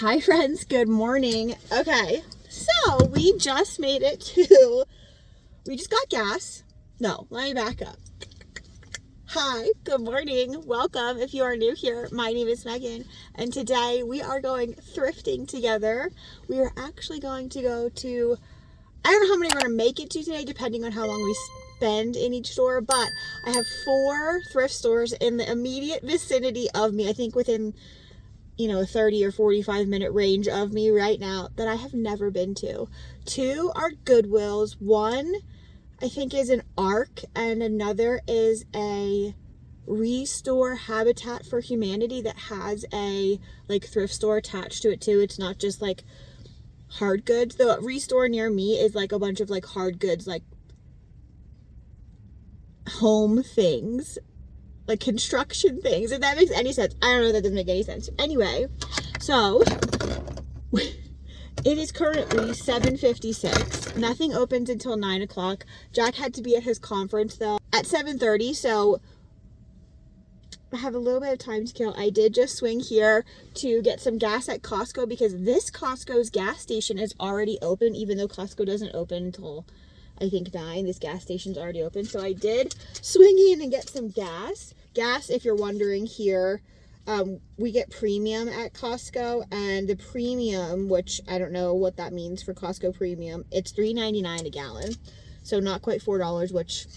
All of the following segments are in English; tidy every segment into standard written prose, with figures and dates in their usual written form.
Hi friends, good morning. Okay, so we just made it to, we just got gas. No, let me back up. Hi, good morning. Welcome if you are new here. My name is Megan, and today we are going thrifting together. We are actually going to go to, I don't know how many we're going to make it to today, depending on how long we spend in each store, but I have 4 thrift stores in the immediate vicinity of me. I think within, a 30 or 45 minute range of me right now that I have never been to. 2 are Goodwills. 1 I think is an ARC, and another is a Restore Habitat for Humanity that has a thrift store attached to it too. It's not just like hard goods. The Restore near me is like a bunch of like hard goods, like home things, like construction things, if that makes any sense. I don't know if that doesn't make any sense. Anyway, so it is currently 7:56. Nothing opens until 9 o'clock. Jack had to be at his conference though at 7:30, so I have a little bit of time to kill. I did just swing here to get some gas at Costco because this Costco's gas station is already open, even though Costco doesn't open until I think 9. This gas station's already open. So I did swing in and get some gas. Gas, if you're wondering here, we get premium at Costco, and the premium, which I don't know what that means for Costco premium, it's $3.99 a gallon. So not quite $4, which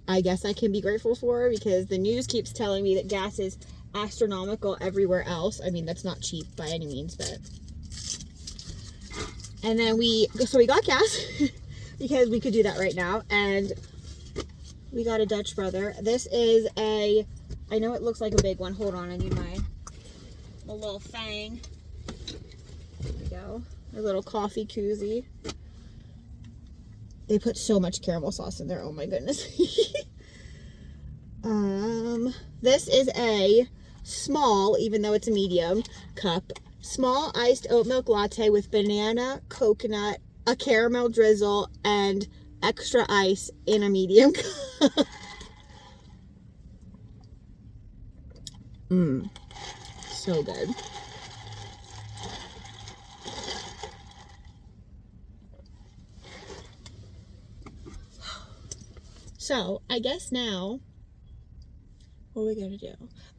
I guess I can be grateful for because the news keeps telling me that gas is astronomical everywhere else. I mean, that's not cheap by any means, but. And then we got gas because we could do that right now. And we got a Dutch Brother. This is I know it looks like a big one. Hold on, I need my little thing. There we go. Our little coffee koozie. They put so much caramel sauce in there. Oh my goodness. This is a small, even though it's a medium cup, small iced oat milk latte with banana, coconut, a caramel drizzle, and extra ice in a medium cup. So good. So I guess now, what are we gonna do?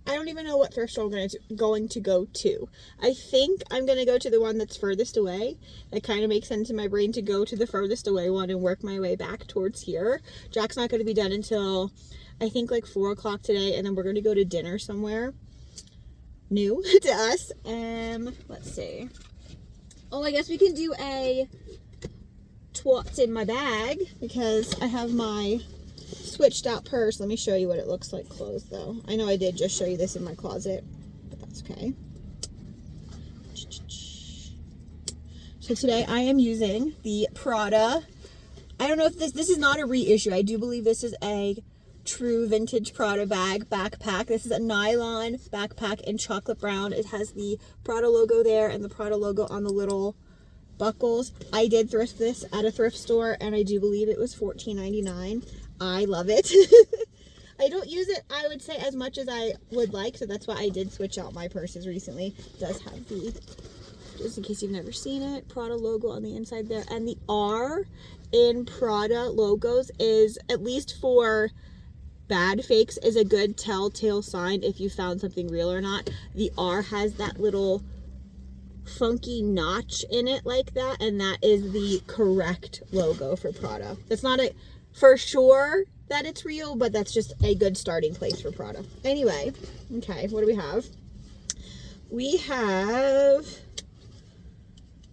I don't even know what thrift store I'm going to go to. I think I'm gonna go to the one that's furthest away. It kind of makes sense in my brain to go to the furthest away one and work my way back towards here. Jack's not gonna be done until I think like 4 o'clock today, and then we're gonna go to dinner somewhere new to us. Let's see. Oh, I guess we can do a what's in my bag because I have my switched out purse. Let me show you what it looks like closed though. I know I did just show you this in my closet, but that's okay. So today I am using the Prada. I don't know if this is not a reissue. I do believe this is a true vintage Prada backpack. This is a nylon backpack in chocolate brown. It has the Prada logo there and the Prada logo on the little buckles. I did thrift this at a thrift store, and I do believe it was $14.99. I love it. I don't use it, I would say, as much as I would like, so that's why I did switch out my purses recently. It does have the, just in case you've never seen it, Prada logo on the inside there. And the R in Prada logos is, at least for bad fakes, is a good telltale sign if you found something real or not. The R has that little funky notch in it like that, and that is the correct logo for Prada. That's not a for sure that it's real, but that's just a good starting place for Prada. Anyway, okay, what do we have? We have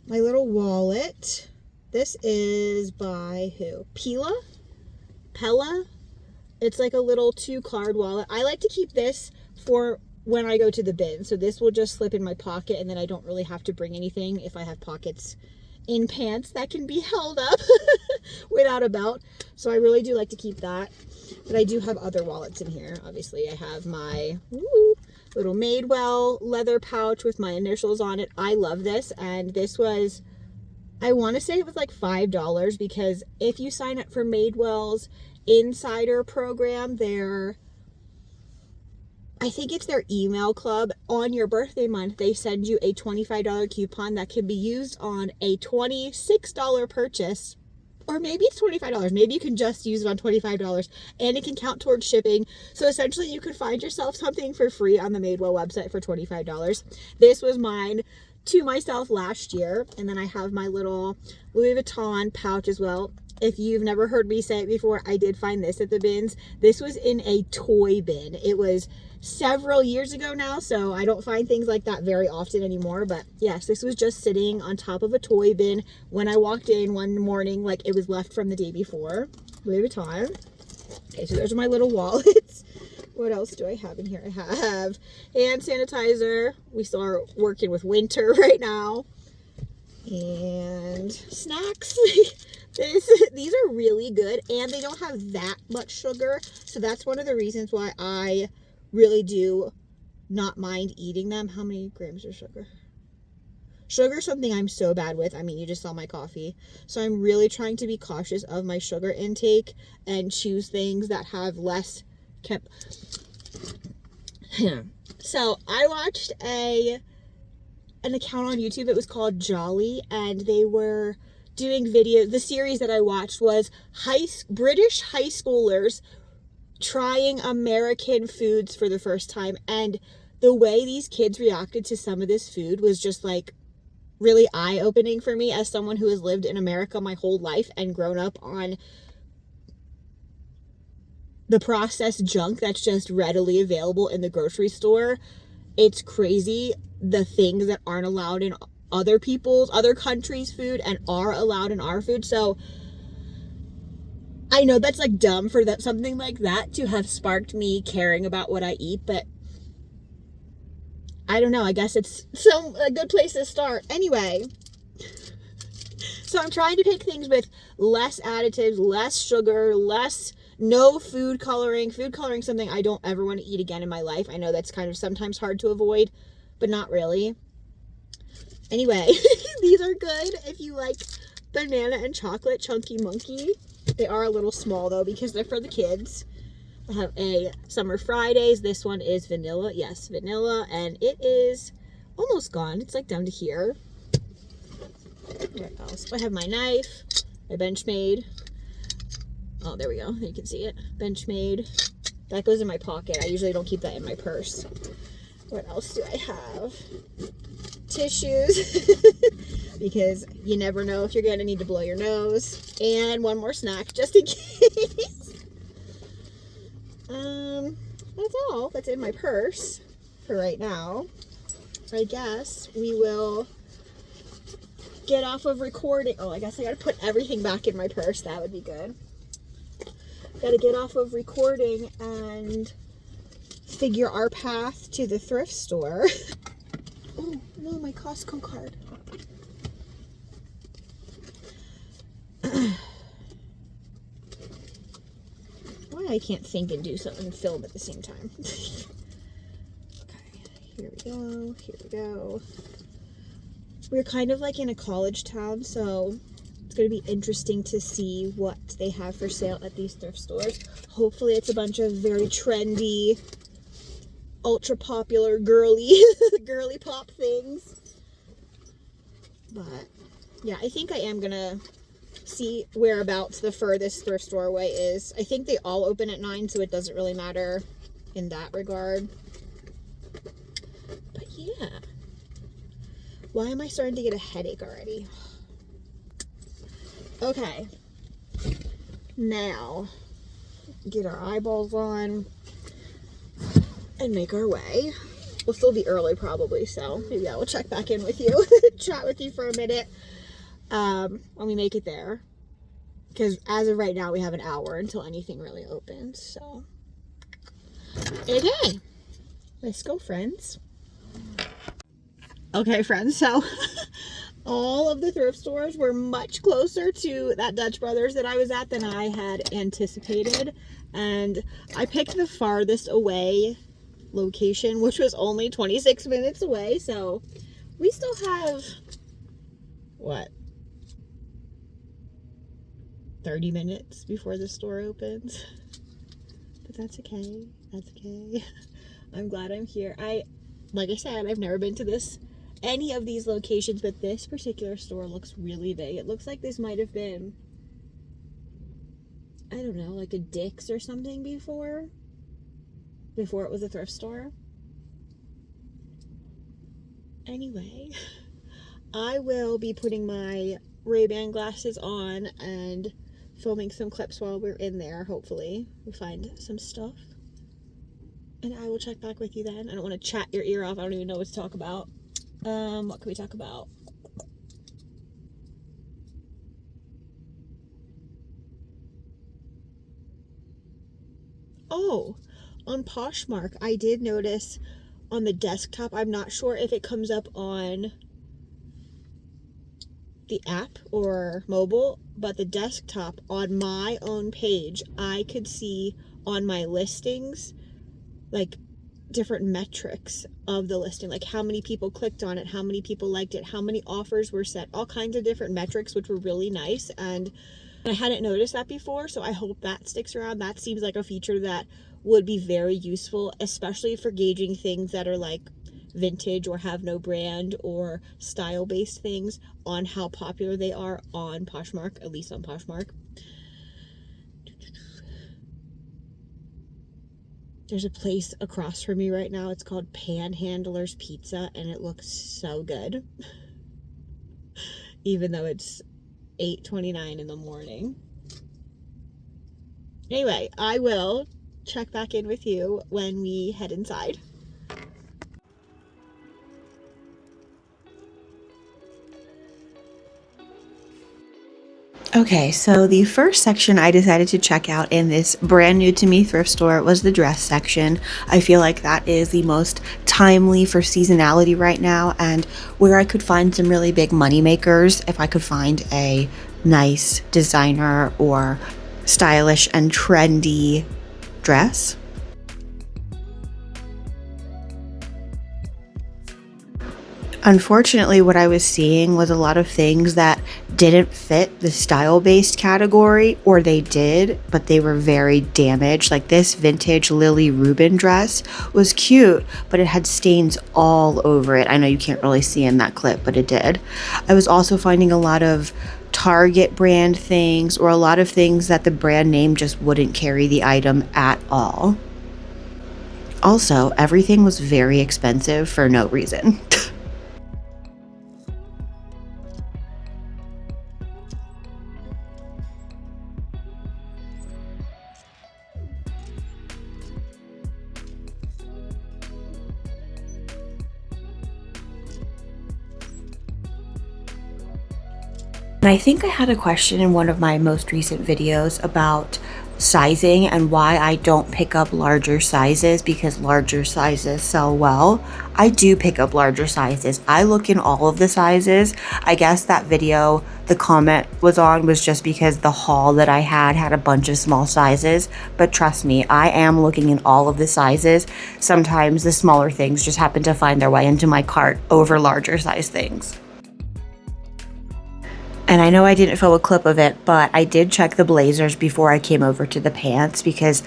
my little wallet. This is by who? Pella. It's like a little 2-card wallet. I like to keep this for when I go to the bin. So this will just slip in my pocket, and then I don't really have to bring anything if I have pockets in pants that can be held up without a belt. So I really do like to keep that. But I do have other wallets in here. Obviously, I have my little Madewell leather pouch with my initials on it. I love this. And this was, I want to say it was like $5 because if you sign up for Madewell's Insider program, I think it's their email club. On your birthday month, they send you a $25 coupon that can be used on a $26 purchase. Or maybe it's $25. Maybe you can just use it on $25 and it can count towards shipping. So essentially you could find yourself something for free on the Madewell website for $25. This was mine to myself last year. And then I have my little Louis Vuitton pouch as well. If you've never heard me say it before, I did find this at the bins. This was in a toy bin. It was several years ago now, so I don't find things like that very often anymore. But yes, this was just sitting on top of a toy bin when I walked in one morning, like it was left from the day before. Louis Vuitton. Okay, so those are my little wallets. What else do I have in here? I have hand sanitizer. We still are working with winter right now. And snacks. These are really good, and they don't have that much sugar, so that's one of the reasons why I really do not mind eating them. How many grams of sugar? Sugar is something I'm so bad with. I mean, you just saw my coffee. So I'm really trying to be cautious of my sugar intake and choose things that have less So I watched an account on YouTube. It was called Jolly, and they were doing videos. The series that I watched was British high schoolers trying American foods for the first time, and the way these kids reacted to some of this food was just like really eye-opening for me as someone who has lived in America my whole life and grown up on the processed junk that's just readily available in the grocery store. It's crazy the things that aren't allowed in other countries' food and are allowed in our food. So I know that's like dumb for something like that to have sparked me caring about what I eat, but I don't know. I guess it's a good place to start. Anyway, so I'm trying to pick things with less additives, less sugar, no food coloring. Food coloring is something I don't ever want to eat again in my life. I know that's kind of sometimes hard to avoid, but not really. Anyway, these are good if you like banana and chocolate chunky monkey. They are a little small though because they're for the kids. I have a Summer Fridays. This one is vanilla. Yes, vanilla. And it is almost gone. It's like down to here. What else? I have my knife, my Benchmade. Oh, there we go. You can see it. Benchmade. That goes in my pocket. I usually don't keep that in my purse. What else do I have? Tissues. Because you never know if you're going to need to blow your nose. And one more snack just in case. That's all that's in my purse for right now. I guess we will get off of recording. Oh, I guess I gotta put everything back in my purse. That would be good. Gotta get off of recording and figure our path to the thrift store. Oh, no, my Costco card. Why I can't think and do something and film at the same time. Okay, here we go, here we go. We're kind of like in a college town, so it's going to be interesting to see what they have for sale at these thrift stores. Hopefully it's a bunch of very trendy, ultra popular, girly pop things. But yeah, I think I am going to see whereabouts the furthest thrift store away is. I think they all open at 9, so it doesn't really matter in that regard. But yeah. Why am I starting to get a headache already? Okay. Now, get our eyeballs on and make our way. We'll still be early probably, so maybe I will check back in with you, chat with you for a minute when we make it there. Because as of right now, we have an hour until anything really opens, so. Okay. Let's go, friends. Okay, friends, so all of the thrift stores were much closer to that Dutch Brothers that I was at than I had anticipated. And I picked the farthest away location, which was only 26 minutes away. So we still have, what, 30 minutes before the store opens? But that's okay. That's okay. I'm glad I'm here. Like I said, I've never been to any of these locations, but this particular store looks really big. It looks like this might have been, I don't know, like a Dick's or something before it was a thrift store. Anyway, I will be putting my Ray-Ban glasses on and filming some clips while we're in there. Hopefully we find some stuff, and I will check back with you then. I don't want to chat your ear off. I don't even know what to talk about. What can we talk about? Oh, on Poshmark, I did notice on the desktop, I'm not sure if it comes up on the app or mobile, but the desktop on my own page, I could see on my listings like different metrics of the listing, like how many people clicked on it, how many people liked it, how many offers were set, all kinds of different metrics, which were really nice. And I hadn't noticed that before, so I hope that sticks around. That seems like a feature that would be very useful, especially for gauging things that are like vintage or have no brand or style based things, on how popular they are on Poshmark, at least on Poshmark. There's a place across from me right now. It's called Panhandler's Pizza, and it looks so good. Even though it's 8:29 in the morning. Anyway, I will check back in with you when we head inside. Okay, so the first section I decided to check out in this brand new to me thrift store was the dress section. I feel like that is the most timely for seasonality right now, and where I could find some really big money makers if I could find a nice designer or stylish and trendy dress. Unfortunately, what I was seeing was a lot of things that didn't fit the style-based category, or they did, but they were very damaged. Like this vintage Lily Rubin dress was cute, but it had stains all over it. I know you can't really see in that clip, but it did. I was also finding a lot of Target brand things, or a lot of things that the brand name just wouldn't carry the item at all. Also, everything was very expensive for no reason. And I think I had a question in one of my most recent videos about sizing and why I don't pick up larger sizes, because larger sizes sell well. I do pick up larger sizes. I look in all of the sizes. I guess that video the comment was on was just because the haul that I had a bunch of small sizes, but trust me, I am looking in all of the sizes. Sometimes the smaller things just happen to find their way into my cart over larger size things. And I know I didn't film a clip of it, but I did check the blazers before I came over to the pants, because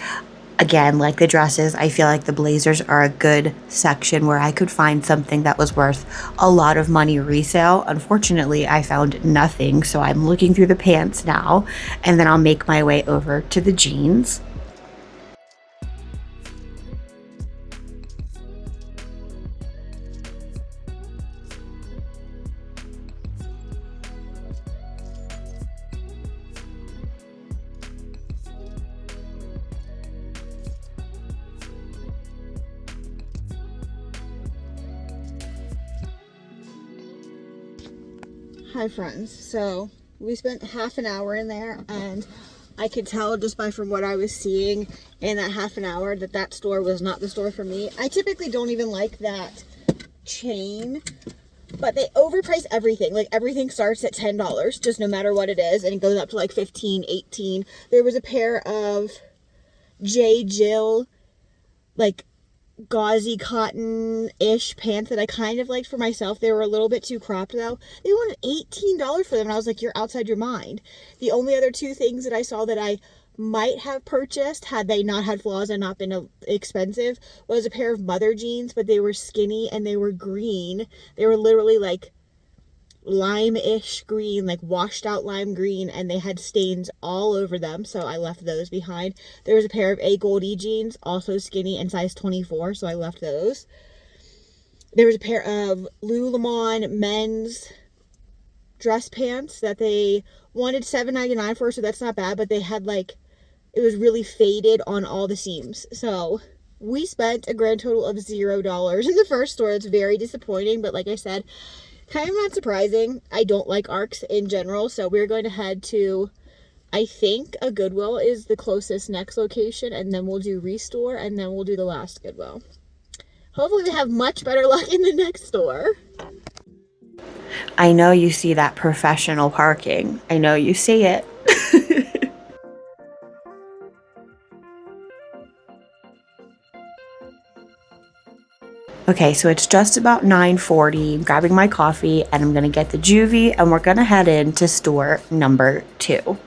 again, like the dresses, I feel like the blazers are a good section where I could find something that was worth a lot of money resale. Unfortunately, I found nothing, so I'm looking through the pants now, and then I'll make my way over to the jeans. Hi friends, so we spent half an hour in there, and I could tell just from what I was seeing in that half an hour that store was not the store for me. I typically don't even like that chain, but they overprice everything. Like everything starts at $10, just no matter what it is, and it goes up to like 15, 18. There was a pair of J. Jill, like gauzy cotton-ish pants that I kind of liked for myself. They were a little bit too cropped though. They wanted $18 for them, and I was like, you're outside your mind. The only other two things that I saw that I might have purchased had they not had flaws and not been expensive was a pair of mother jeans, but they were skinny and they were green. They were literally like lime-ish green, like washed out lime green, and they had stains all over them, so I left those behind. There was a pair of A Goldie jeans, also skinny and size 24, so I left those. There was a pair of Lululemon men's dress pants that they wanted $7.99 for, so that's not bad, but they had like, it was really faded on all the seams. So we spent a grand total of $0 in the first store. It's very disappointing, but like I said, kind of not surprising. I don't like ARCs in general, so we're going to head to, I think a Goodwill is the closest next location, and then we'll do Restore, and then we'll do the last Goodwill. Hopefully we have much better luck in the next store. I know you see that professional parking. I know you see it. Okay, so it's just about 9:40. I'm grabbing my coffee and I'm gonna get the juvie and we're gonna head into store number 2.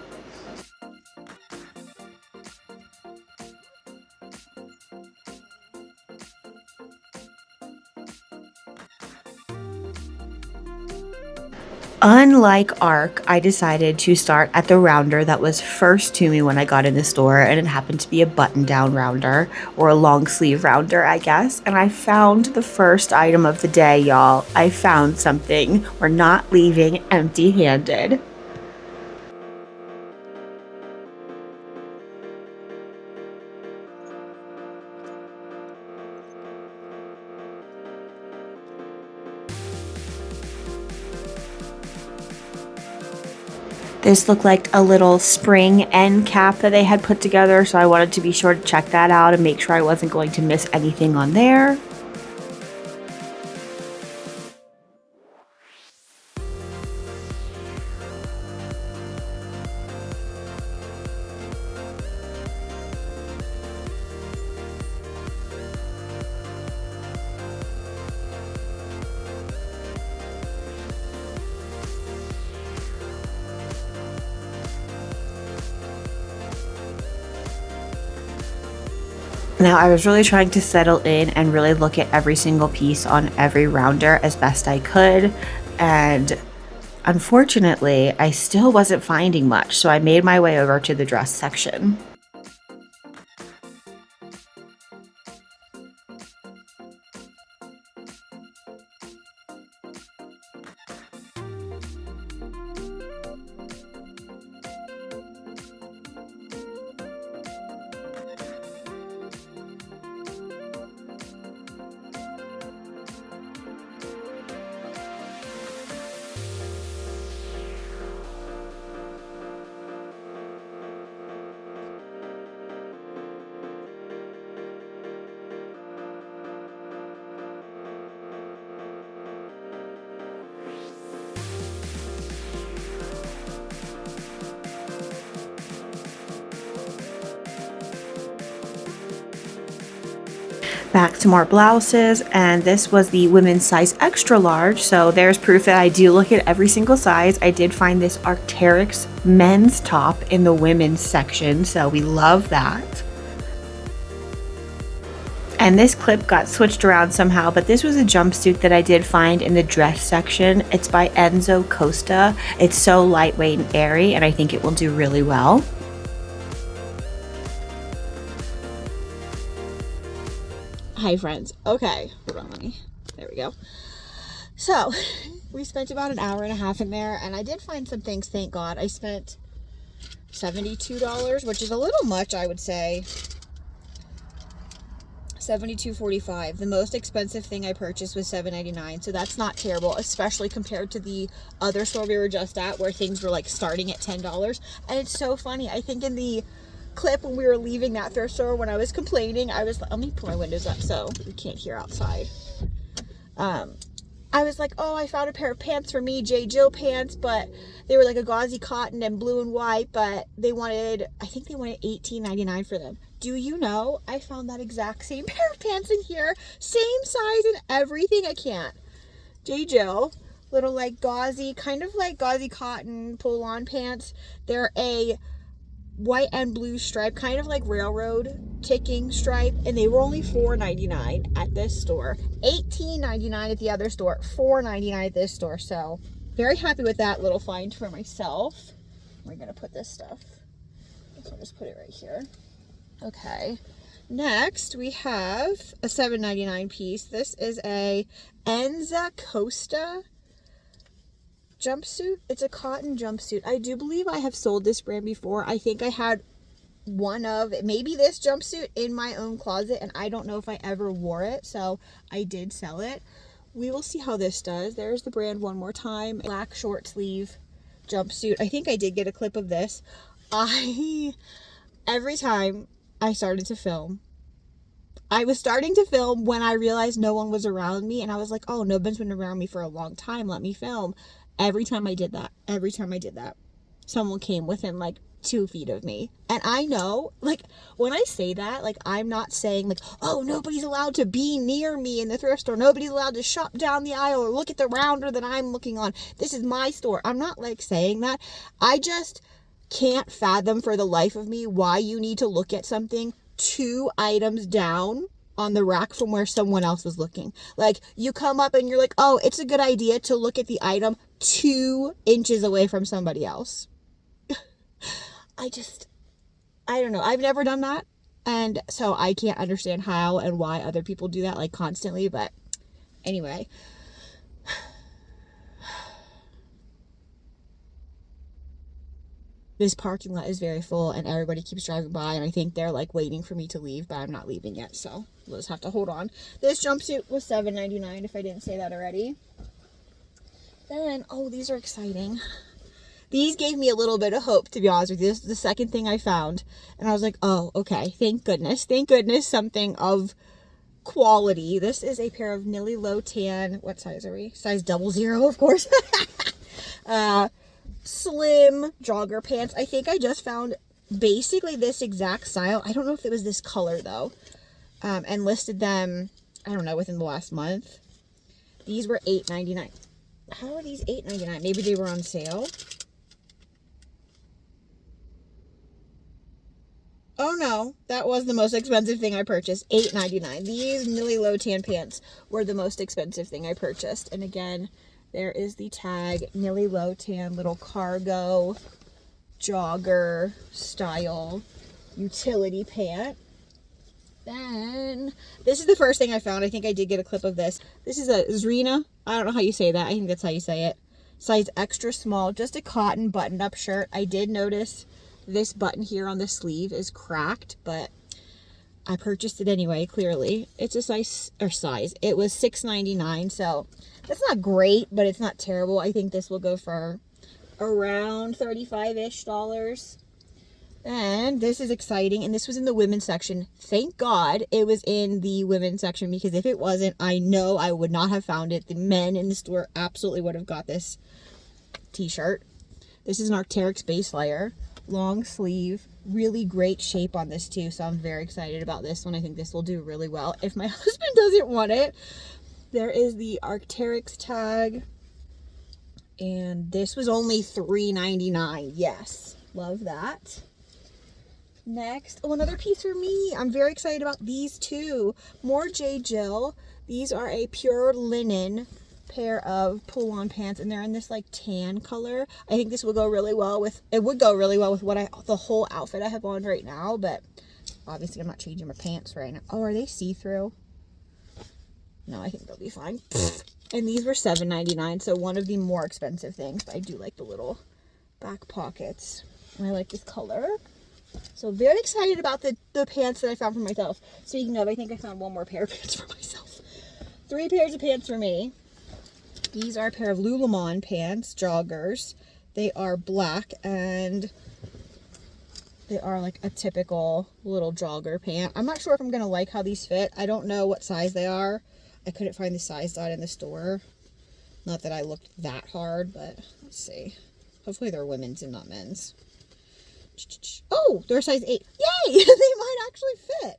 Unlike ARC, I decided to start at the rounder that was first to me when I got in the store, and it happened to be a button-down rounder, or a long sleeve rounder, I guess, and I found the first item of the day, y'all. I found something. We're not leaving empty-handed. This looked like a little spring end cap that they had put together, so I wanted to be sure to check that out and make sure I wasn't going to miss anything on there. Now, I was really trying to settle in and really look at every single piece on every rounder as best I could, and unfortunately, I still wasn't finding much, so I made my way over to the dress section. Back to more blouses, and this was the women's size extra large, so there's proof that I do look at every single size. I did find this Arc'teryx men's top in the women's section, so we love that. And this clip got switched around somehow, but this was a jumpsuit that I did find in the dress section. It's by Enzo Costa. It's so lightweight and airy, and I think it will do really well. Hi friends. Okay, hold on, there we go. So we spent about an hour and a half in there, and I did find some things, thank God. I spent $72, which is a little much, I would say. $72.45. The most expensive thing I purchased was $7.99, so that's not terrible, especially compared to the other store we were just at where things were like starting at $10. And it's so funny, I think in the clip when we were leaving that thrift store, when I was complaining, I was, let me put my windows up so you can't hear outside. I was like, oh, I found a pair of pants for me, J. Jill pants, but they were like a gauzy cotton and blue and white, but they wanted, I think they wanted $18.99 for them. Do you know, I found that exact same pair of pants in here, same size and everything. I can't. J. Jill, little like gauzy, kind of like gauzy cotton pull-on pants. They're a white and blue stripe, kind of like railroad ticking stripe, and they were only $4.99 at this store, $18.99 at the other store, $4.99 at this store. So very happy with that little find for myself. We're gonna put this stuff, so I'll just put it right here. Okay, next we have a $7.99 piece. This is a Enza Costa jumpsuit. It's a cotton jumpsuit. I do believe I have sold this brand before. I think I had one of maybe this jumpsuit in my own closet, and I don't know if I ever wore it, so I did sell it. We will see how this does. There's the brand one more time. Black short sleeve jumpsuit. I think I did get a clip of this. Every time I started to film, I was starting to film when I realized no one was around me, and I was like, oh, nobody's been around me for a long time, let me film. Every time I did that, someone came within like 2 feet of me. And I know, like, when I say that, like, I'm not saying like, oh, nobody's allowed to be near me in the thrift store, nobody's allowed to shop down the aisle or look at the rounder that I'm looking on, this is my store. I'm not like saying that. I just can't fathom for the life of me why you need to look at something 2 items down on the rack from where someone else is looking. Like, you come up and you're like, oh, it's a good idea to look at the item 2 inches away from somebody else. I don't know. I've never done that. And so I can't understand how and why other people do that, like, constantly. But anyway. This parking lot is very full and everybody keeps driving by, and I think they're like waiting for me to leave, but I'm not leaving yet, so we'll just have to hold on. This jumpsuit was $7.99 if I didn't say that already. Then, oh, these are exciting. These gave me a little bit of hope, to be honest with you. This is the second thing I found, and I was like, oh, okay, thank goodness, something of quality. This is a pair of Nilly Low Tan, what size are we? Size 00, of course. Slim jogger pants. I think I just found basically this exact style. I don't know if it was this color though. And listed them, I don't know, within the last month. These were $8.99. How are these $8.99? Maybe they were on sale. Oh no, that was the most expensive thing I purchased. $8.99. These Nilly Low Tan pants were the most expensive thing I purchased. And again, there is the tag, Nilly Low Tan, little cargo, jogger style utility pant. Then, this is the first thing I found. I think I did get a clip of this. This is a Zrina. I don't know how you say that. I think that's how you say it. Size extra small, just a cotton buttoned-up shirt. I did notice this button here on the sleeve is cracked, but I purchased it anyway, clearly. It's a size. It was $6.99, so that's not great, but it's not terrible. I think this will go for around $35-ish. And this is exciting, and this was in the women's section. Thank God it was in the women's section, because if it wasn't, I know I would not have found it. The men in the store absolutely would have got this t-shirt. This is an Arc'teryx base layer, long sleeve, really great shape on this too, so I'm very excited about this one. I think this will do really well if my husband doesn't want it. There is the Arc'teryx tag, and this was only $3.99. Yes, love that. Next, oh, another piece for me. I'm very excited about these two. More J. Jill. These are a pure linen pair of pull-on pants, and they're in this like tan color. I think this will go really well with, it would go really well with the whole outfit I have on right now, but obviously I'm not changing my pants right now. Oh, are they see-through? No, I think they'll be fine. And these were $7.99, so one of the more expensive things, but I do like the little back pockets, and I like this color. So very excited about the pants that I found for myself. Speaking of, I think I found one more pair of pants for myself. 3 pairs of pants for me. These are a pair of Lululemon pants, joggers. They are black, and they are like a typical little jogger pant. I'm not sure if I'm going to like how these fit. I don't know what size they are. I couldn't find the size dot in the store. Not that I looked that hard, but let's see. Hopefully they're women's and not men's. Oh, they're size 8. Yay! They might actually fit.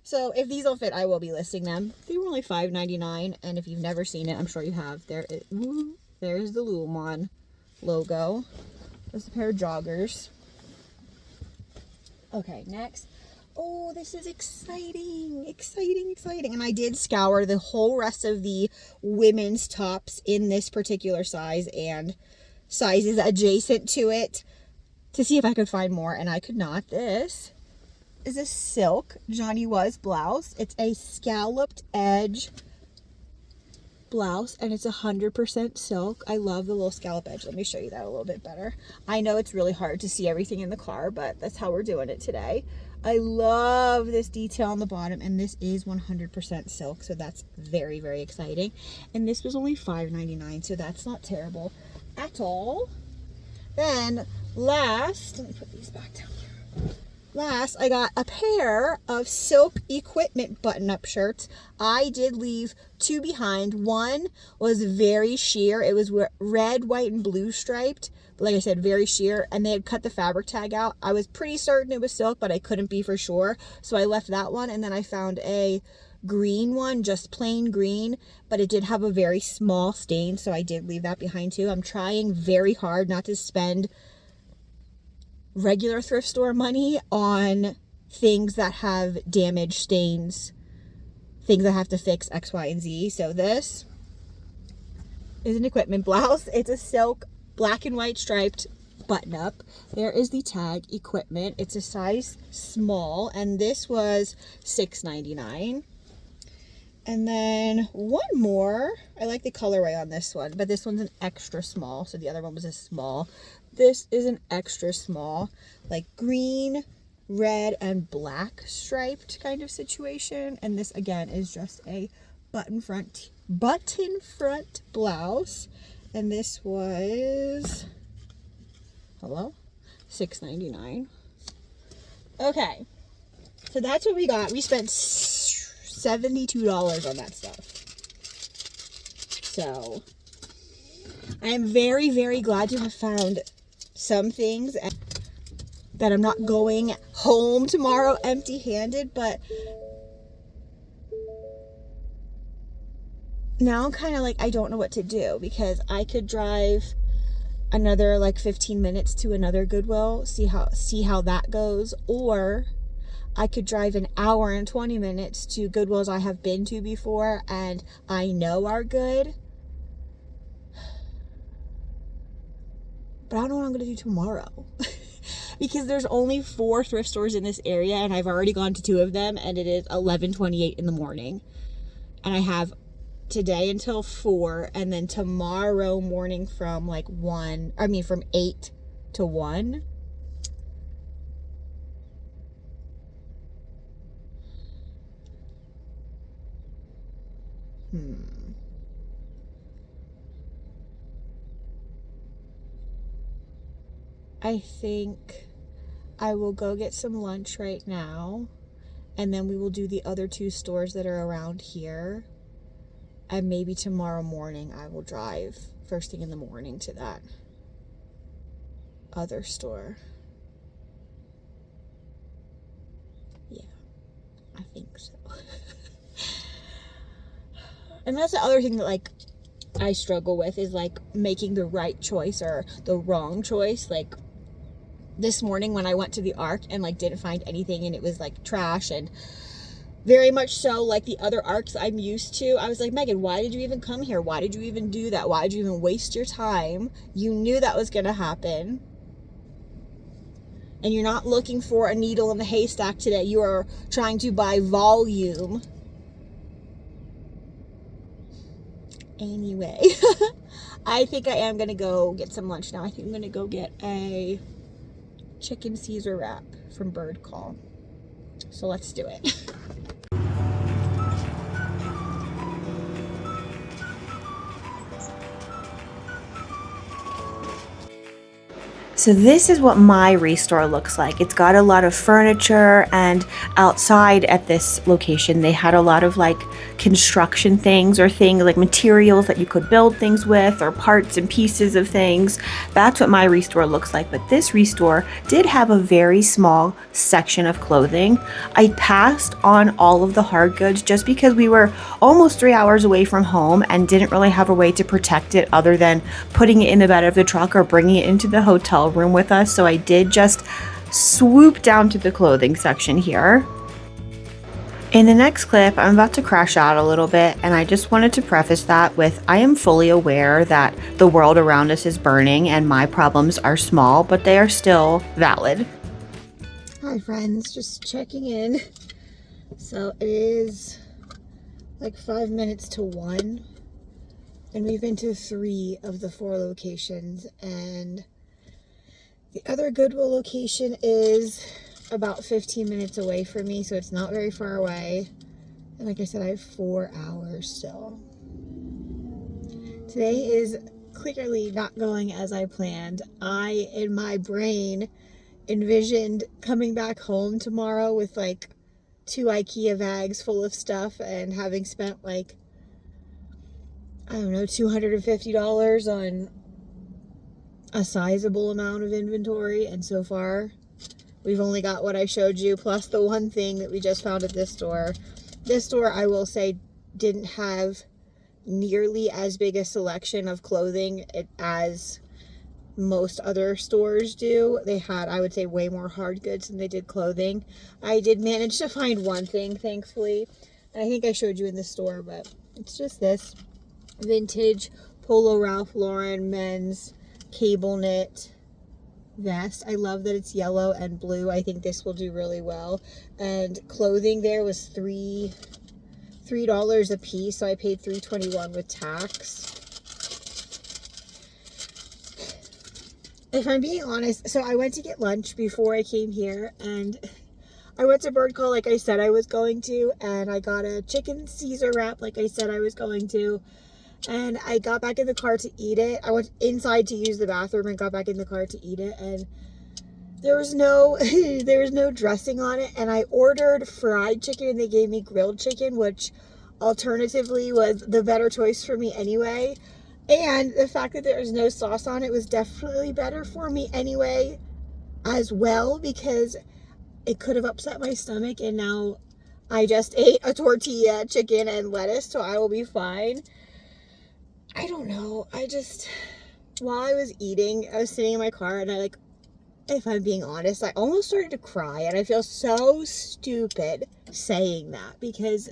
So if these don't fit, I will be listing them. They were only $5.99, and if you've never seen it, I'm sure you have. There's the Lululemon logo. There's a pair of joggers. Okay, next. Oh, this is exciting, exciting, exciting. And I did scour the whole rest of the women's tops in this particular size and sizes adjacent to it to see if I could find more, and I could not. This is a silk Johnny Was blouse. It's a scalloped edge blouse, and it's 100% silk. I love the little scallop edge. Let me show you that a little bit better. I know it's really hard to see everything in the car, but that's how we're doing it today. I love this detail on the bottom, and this is 100% silk, so that's very, very exciting. And this was only $5.99, so that's not terrible at all. Then last, let me put these back down here. Last, I got a pair of silk equipment button-up shirts. I did leave two behind. One was very sheer. It was red, white, and blue striped. But like I said, very sheer. And they had cut the fabric tag out. I was pretty certain it was silk, but I couldn't be for sure. So I left that one. And then I found a green one, just plain green. But it did have a very small stain, so I did leave that behind too. I'm trying very hard not to spend regular thrift store money on things that have damage, stains, things I have to fix, X, Y, and Z. So this is an equipment blouse. It's a silk black and white striped button up. There is the tag, equipment. It's a size small, and this was $6.99. And then one more. I like the colorway on this one, but this one's an extra small, so the other one was a small. This is an extra small, like green, red, and black striped kind of situation. And this again is just a button front blouse. And this was, hello, $6.99. Okay, so that's what we got. We spent $72 on that stuff. So I am very, very glad to have found some things that I'm not going home tomorrow empty-handed, but now I'm kind of like, I don't know what to do, because I could drive another like 15 minutes to another Goodwill, see how that goes, or I could drive an hour and 20 minutes to Goodwills I have been to before and I know are good. But I don't know what I'm going to do tomorrow. Because there's only 4 thrift stores in this area, and I've already gone to 2 of them, and it is 11:28 in the morning. And I have today until 4, and then tomorrow morning from from 8 to 1. I think I will go get some lunch right now, and then we will do the other 2 stores that are around here. And maybe tomorrow morning I will drive first thing in the morning to that other store. Yeah, I think so. And that's the other thing that like I struggle with, is like making the right choice or the wrong choice. Like this morning when I went to the Ark and like didn't find anything, and it was like trash, and very much so like the other Arks I'm used to, I was like, Megan, why did you even come here? Why did you even do that? Why did you even waste your time? You knew that was gonna happen, and you're not looking for a needle in the haystack today. You are trying to buy volume. Anyway, I think I am gonna go get some lunch now. I think I'm gonna go get a chicken Caesar wrap from Bird Call. So let's do it. So this is what my restore looks like. It's got a lot of furniture, and outside at this location they had a lot of like construction things, or things like materials that you could build things with, or parts and pieces of things. That's what my restore looks like. But this restore did have a very small section of clothing. I passed on all of the hard goods just because we were almost 3 hours away from home and didn't really have a way to protect it other than putting it in the bed of the truck or bringing it into the hotel room with us. So I did just swoop down to the clothing section here. In the next clip, I'm about to crash out a little bit, and I just wanted to preface that with I am fully aware that the world around us is burning and my problems are small, but they are still valid. Hi friends, just checking in. So it is like 5 minutes to 1, and we've been to 3 of the 4 locations, and the other Goodwill location is about 15 minutes away from me, so it's not very far away. And like I said, I have 4 hours still. Today is clearly not going as I planned. I, in my brain, envisioned coming back home tomorrow with like 2 IKEA bags full of stuff and having spent like, I don't know, $250 on a sizable amount of inventory, and so far we've only got what I showed you plus the one thing that we just found at this store. This store, I will say, didn't have nearly as big a selection of clothing as most other stores do. They had, I would say, way more hard goods than they did clothing. I did manage to find one thing, thankfully. I think I showed you in the store, but it's just this vintage Polo Ralph Lauren men's cable knit vest. I love that it's yellow and blue. I think this will do really well. And clothing there was $3 a piece, so I paid $3.21 with tax. If I'm being honest, so I went to get lunch before I came here, and I went to Bird Call like I said I was going to, and I got a chicken Caesar wrap like I said I was going to, and I got back in the car to eat it. I went inside to use the bathroom and got back in the car to eat it, and there was no dressing on it, and I ordered fried chicken and they gave me grilled chicken, which alternatively was the better choice for me anyway. And the fact that there was no sauce on it was definitely better for me anyway as well, because it could have upset my stomach, and now I just ate a tortilla, chicken, and lettuce, so I will be fine. I don't know. While I was eating, I was sitting in my car, and if I'm being honest, I almost started to cry, and I feel so stupid saying that, because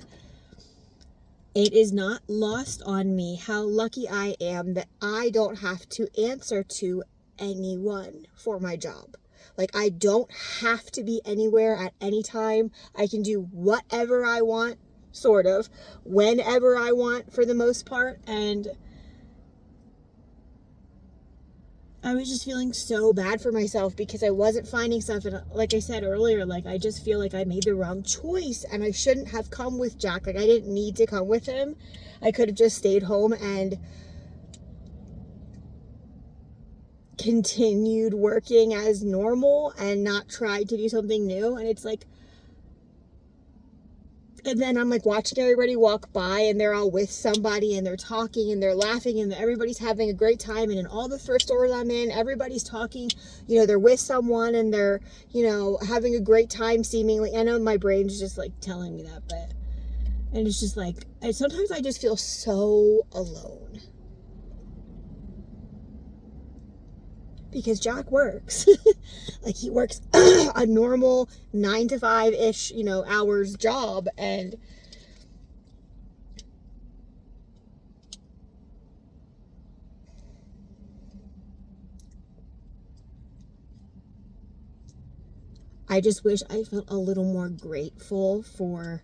it is not lost on me how lucky I am that I don't have to answer to anyone for my job. Like, I don't have to be anywhere at any time. I can do whatever I want, sort of, whenever I want for the most part, and I was just feeling so bad for myself because I wasn't finding stuff. And like I said earlier, like, I just feel like I made the wrong choice and I shouldn't have come with Jack. Like, I didn't need to come with him. I could have just stayed home and continued working as normal and not tried to do something new. And it's like, and then I'm like watching everybody walk by and they're all with somebody and they're talking and they're laughing and everybody's having a great time. And in all the thrift stores I'm in, everybody's talking, they're with someone and they're, having a great time seemingly. I know my brain's just like telling me that, and it's just like, sometimes I just feel so alone. Because Jack works. Like, he works a normal 9 to 5-ish, hours job, and I just wish I felt a little more grateful for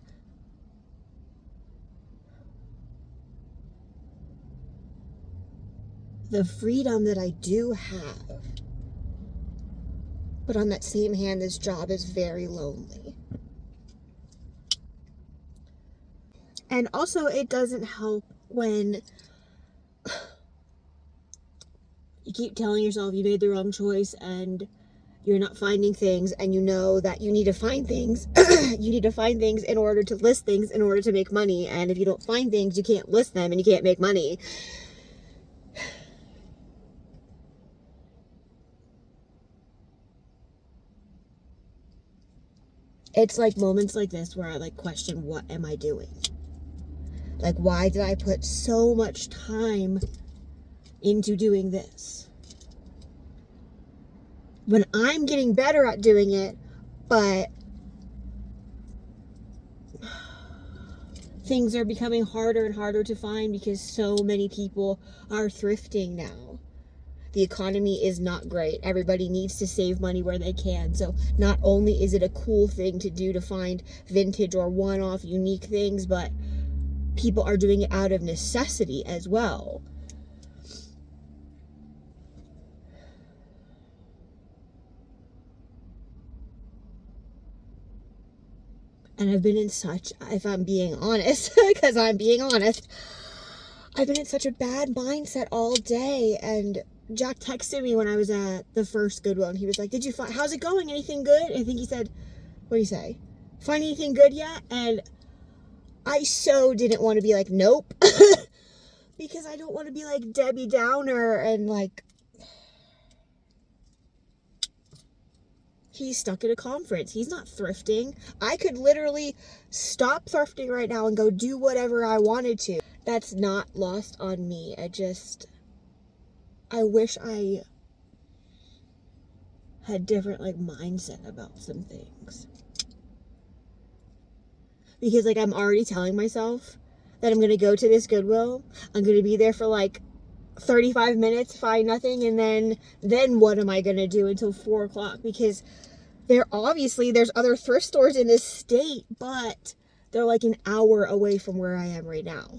the freedom that I do have. But on that same hand, this job is very lonely. And also, it doesn't help when you keep telling yourself you made the wrong choice and you're not finding things, and you know that you need to find things. You need to find things in order to list things in order to make money. And if you don't find things, you can't list them and you can't make money. It's like moments like this where I like question, what am I doing? Like, why did I put so much time into doing this? when I'm getting better at doing it, but things are becoming harder and harder to find because so many people are thrifting now. The economy is not great. Everybody needs to save money where they can. So not only is it a cool thing to do to find vintage or one-off unique things, but people are doing it out of necessity as well. And I've been in such, if I'm being honest, because I'm being honest, I've been in such a bad mindset all day. And Jack texted me when I was at the first Goodwill, and he was like, did you find, how's it going? Anything good? I think he said, what did he say? Find anything good yet? And I so didn't want to be like, nope. Because I don't want to be like Debbie Downer and like, he's stuck at a conference. He's not thrifting. I could literally stop thrifting right now and go do whatever I wanted to. That's not lost on me. I wish I had different like mindset about some things. Because like I'm already telling myself that I'm going to go to this Goodwill. I'm going to be there for like 35 minutes, find nothing, and then what am I going to do until 4 o'clock? Because there's other thrift stores in this state, but they're like an hour away from where I am right now.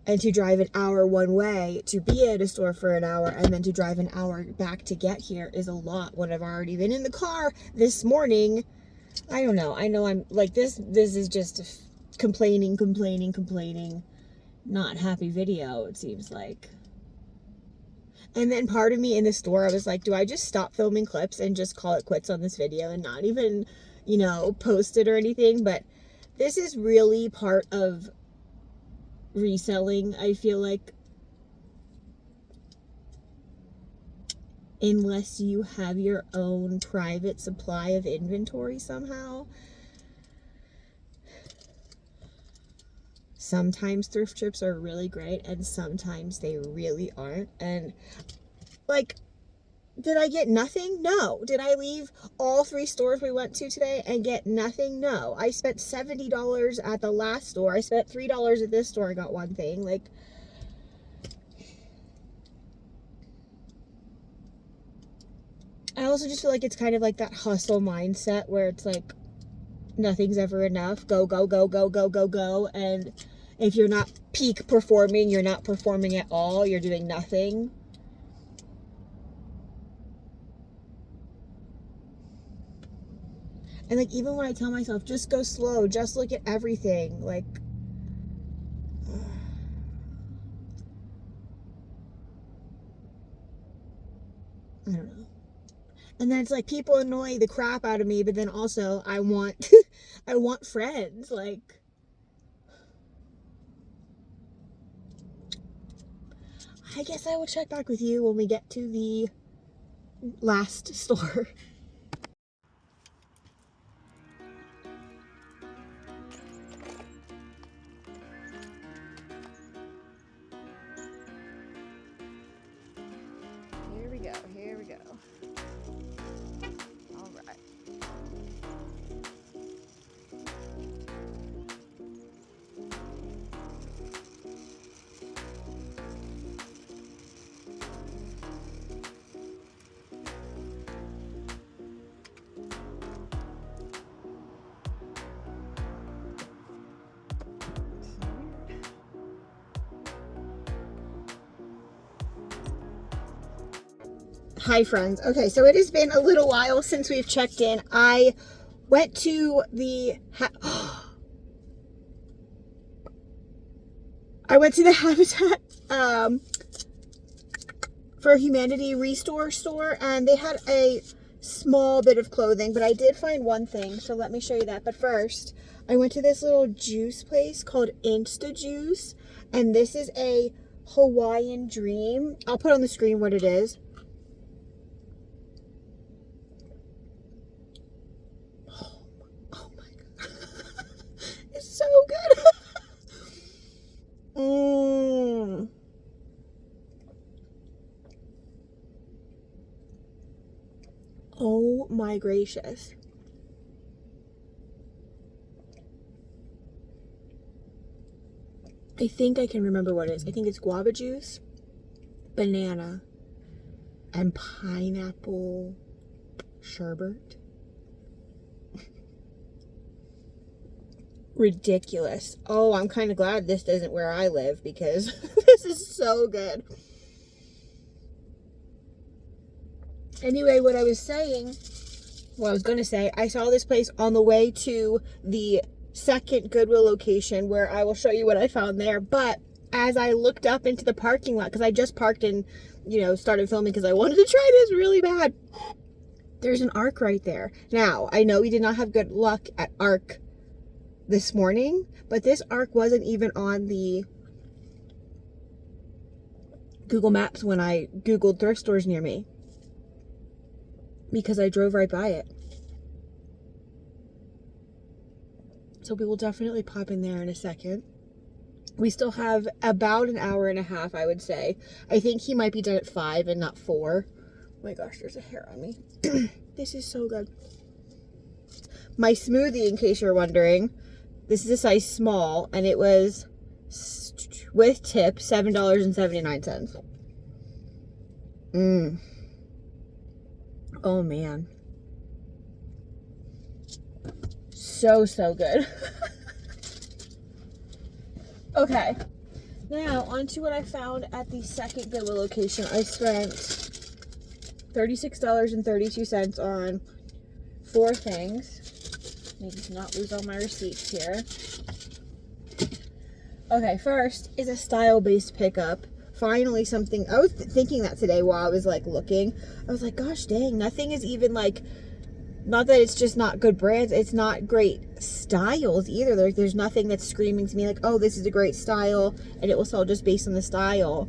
And to drive an hour one way to be at a store for an hour and then to drive an hour back to get here is a lot when I've already been in the car this morning. I don't know. I know I'm like this is just complaining, not happy video, it seems like. And then part of me in the store, I was like, do I just stop filming clips and just call it quits on this video and not even, post it or anything? But this is really part of reselling, I feel like. Unless you have your own private supply of inventory somehow. Sometimes thrift trips are really great and sometimes they really aren't. And like, did I get nothing? No. Did I leave all 3 stores we went to today and get nothing? No. I spent $70 at the last store. I spent $3 at this store and got one thing. Like, I also just feel like it's kind of like that hustle mindset where it's like nothing's ever enough. Go, go, go, go, go, go, go. And if you're not peak performing, you're not performing at all. You're doing nothing. And like, even when I tell myself, just go slow, just look at everything, like, I don't know. And then it's like people annoy the crap out of me, but then also I want, I want friends. Like, I guess I will check back with you when we get to the last store. Here we go. All right. Hi friends. Okay, so it has been a little while since we've checked in. I went to the Habitat for Humanity Restore store, and they had a small bit of clothing, but I did find one thing, so let me show you that. But first, I went to this little juice place called Insta Juice, and this is a Hawaiian Dream. I'll put on the screen what it is. Oh my god. It's so good. my gracious. I think I can remember what it is. I think it's guava juice, banana, and pineapple sherbet. Ridiculous. Oh, I'm kind of glad this isn't where I live because this is so good. Anyway, what I was going to say, I saw this place on the way to the second Goodwill location where I will show you what I found there. But as I looked up into the parking lot, because I just parked and, started filming because I wanted to try this really bad. There's an Arc right there. Now, I know we did not have good luck at Arc this morning, but this Arc wasn't even on the Google Maps when I Googled thrift stores near me, because I drove right by it. So we will definitely pop in there in a second. We still have about an hour and a half, I would say. I think he might be done at 5 and not 4. Oh my gosh, there's a hair on me. This is so good. My smoothie, in case you're wondering, this is a size small, and it was, with tip, $7.79. Oh man. So good. Okay. Now, on to what I found at the second Goodwill location. I spent $36.32 on 4 things. Maybe not lose all my receipts here. Okay, first is a style-based pickup. Finally something, I was thinking that today while I was like looking. I was like, gosh dang, nothing is even like, not that it's just not good brands, it's not great styles either. There's nothing that's screaming to me like, oh, this is a great style and it will sell just based on the style.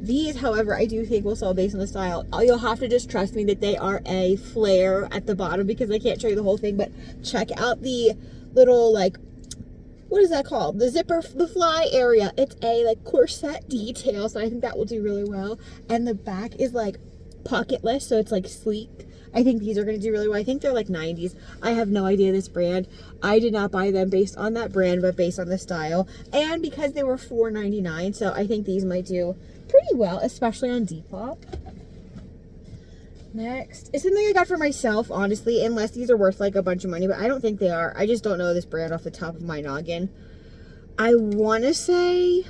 These, however, I do think will sell based on the style. You'll have to just trust me that they are a flare at the bottom because I can't show you the whole thing, but check out the little like, what is that called? The zipper, the fly area. It's a like corset detail, so I think that will do really well. And the back is like pocketless, so it's like sleek. I think these are going to do really well. I think they're like 90s. I have no idea this brand. I did not buy them based on that brand, but based on the style. And because they were $4.99, so I think these might do pretty well, especially on Depop. Next is something I got for myself, honestly, unless these are worth like a bunch of money, but I don't think they are. I just don't know this brand off the top of my noggin. I want to say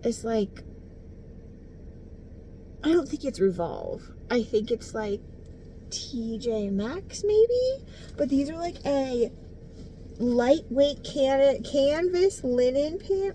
it's like, I don't think it's Revolve. I think it's like TJ Maxx maybe, but these are like a lightweight canvas linen pant.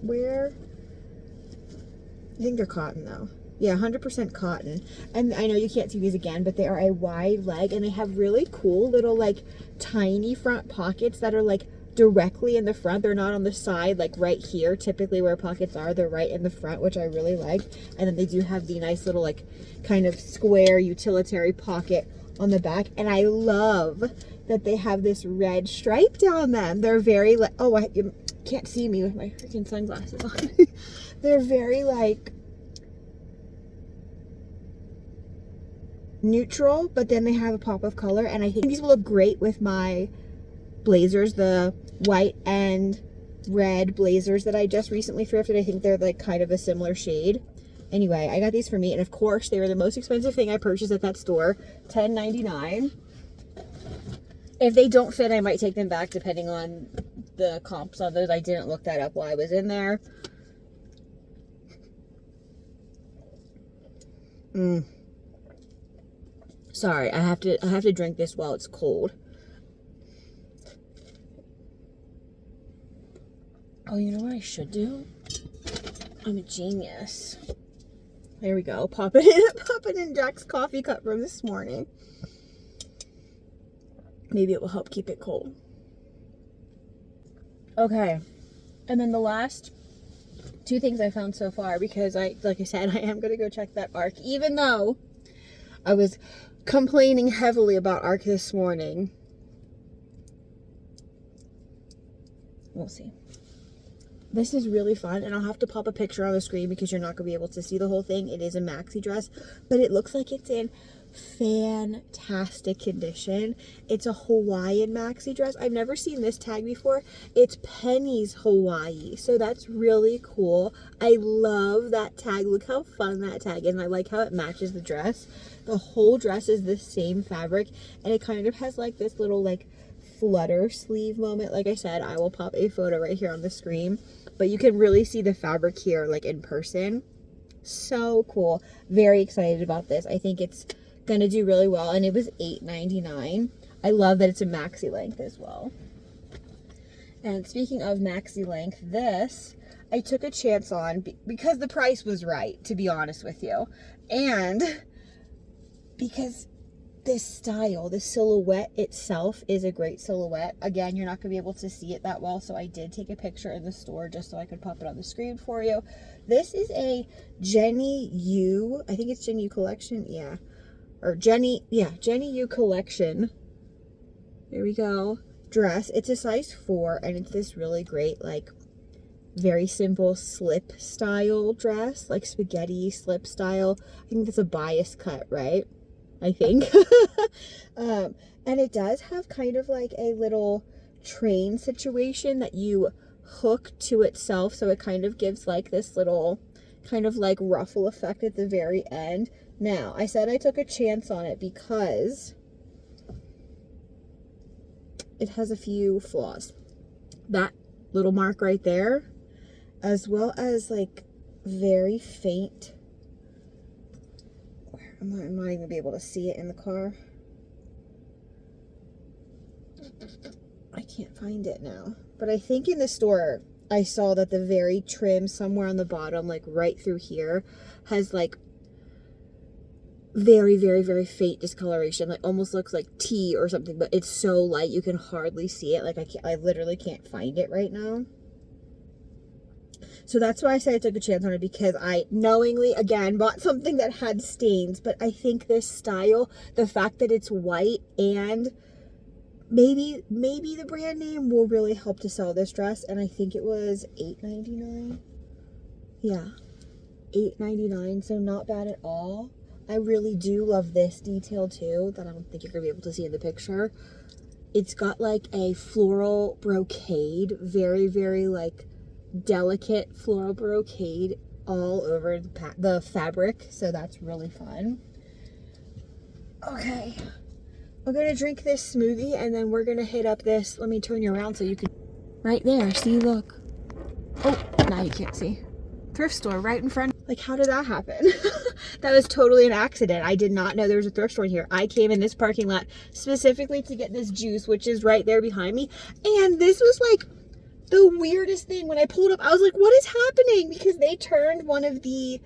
I think they're cotton though. Yeah, 100% cotton. And I know you can't see these again, but they are a wide leg and they have really cool little like tiny front pockets that are like directly in the front. They're not on the side like right here, typically where pockets are. They're right in the front, which I really like. And then they do have the nice little like kind of square utilitarian pocket on the back. And I love that they have this red stripe down them. They're very like, oh, you can't see me with my freaking sunglasses on. They're very like neutral, but then they have a pop of color, and I think these will look great with my blazers, the white and red blazers that I just recently thrifted. I think they're like kind of a similar shade. Anyway, I got these for me, and of course they were the most expensive thing I purchased at that store, $10.99. If they don't fit, I might take them back depending on the comps on those. I didn't look that up while I was in there. Sorry, I have to drink this while it's cold. Oh, you know what I should do? I'm a genius. There we go. Pop it in Jack's coffee cup from this morning. Maybe it will help keep it cold. Okay. And then the last 2 things I found so far, because like I said, I am going to go check that Arc, even though I was complaining heavily about Arc this morning. We'll see. This is really fun, and I'll have to pop a picture on the screen because you're not going to be able to see the whole thing. It is a maxi dress, but it looks like it's in fantastic condition. It's a Hawaiian maxi dress. I've never seen this tag before. It's Penny's Hawaii, so that's really cool. I love that tag. Look how fun that tag is, and I like how it matches the dress. The whole dress is the same fabric, and it kind of has like this little like flutter sleeve moment. Like I said, I will pop a photo right here on the screen, but you can really see the fabric here like in person. So cool. Very excited about this. I think it's gonna do really well, and it was $8.99. I love that it's a maxi length as well. And speaking of maxi length, this I took a chance on because the price was right, to be honest with you, and because this style, the silhouette itself is a great silhouette. Again, you're not gonna be able to see it that well, so I did take a picture in the store just so I could pop it on the screen for you. This is a Jenny U, I think it's Jenny U collection, yeah. Or Jenny U collection. There we go. Dress. It's a size 4, and it's this really great, like, very simple slip style dress, like spaghetti slip style. I think that's a bias cut, right? I think. And it does have kind of like a little train situation that you hook to itself, so it kind of gives like this little kind of like ruffle effect at the very end. Now, I said I took a chance on it because it has a few flaws. That little mark right there, as well as like very faint. I'm not even going to be able to see it in the car. I can't find it now. But I think in the store, I saw that the very trim somewhere on the bottom, like right through here, has like very, very, very faint discoloration. Like almost looks like tea or something, but it's so light you can hardly see it. Like I literally can't find it right now. So that's why I say I took a chance on it, because I knowingly, again, bought something that had stains. But I think this style, the fact that it's white, and maybe the brand name will really help to sell this dress. And I think it was $8.99. Yeah, $8.99. So not bad at all. I really do love this detail too, that I don't think you're going to be able to see in the picture. It's got like a floral brocade, very, very like delicate floral brocade all over the fabric, so that's really fun. Okay, we're gonna drink this smoothie, and then we're gonna hit up this, let me turn you around so you can, right there, see, look. Oh, now you can't see. Thrift store right in front. Like, how did that happen? That was totally an accident. I did not know there was a thrift store in here. I came in this parking lot specifically to get this juice, which is right there behind me, and this was like the weirdest thing. When I pulled up, I was like, what is happening? Because they turned one of the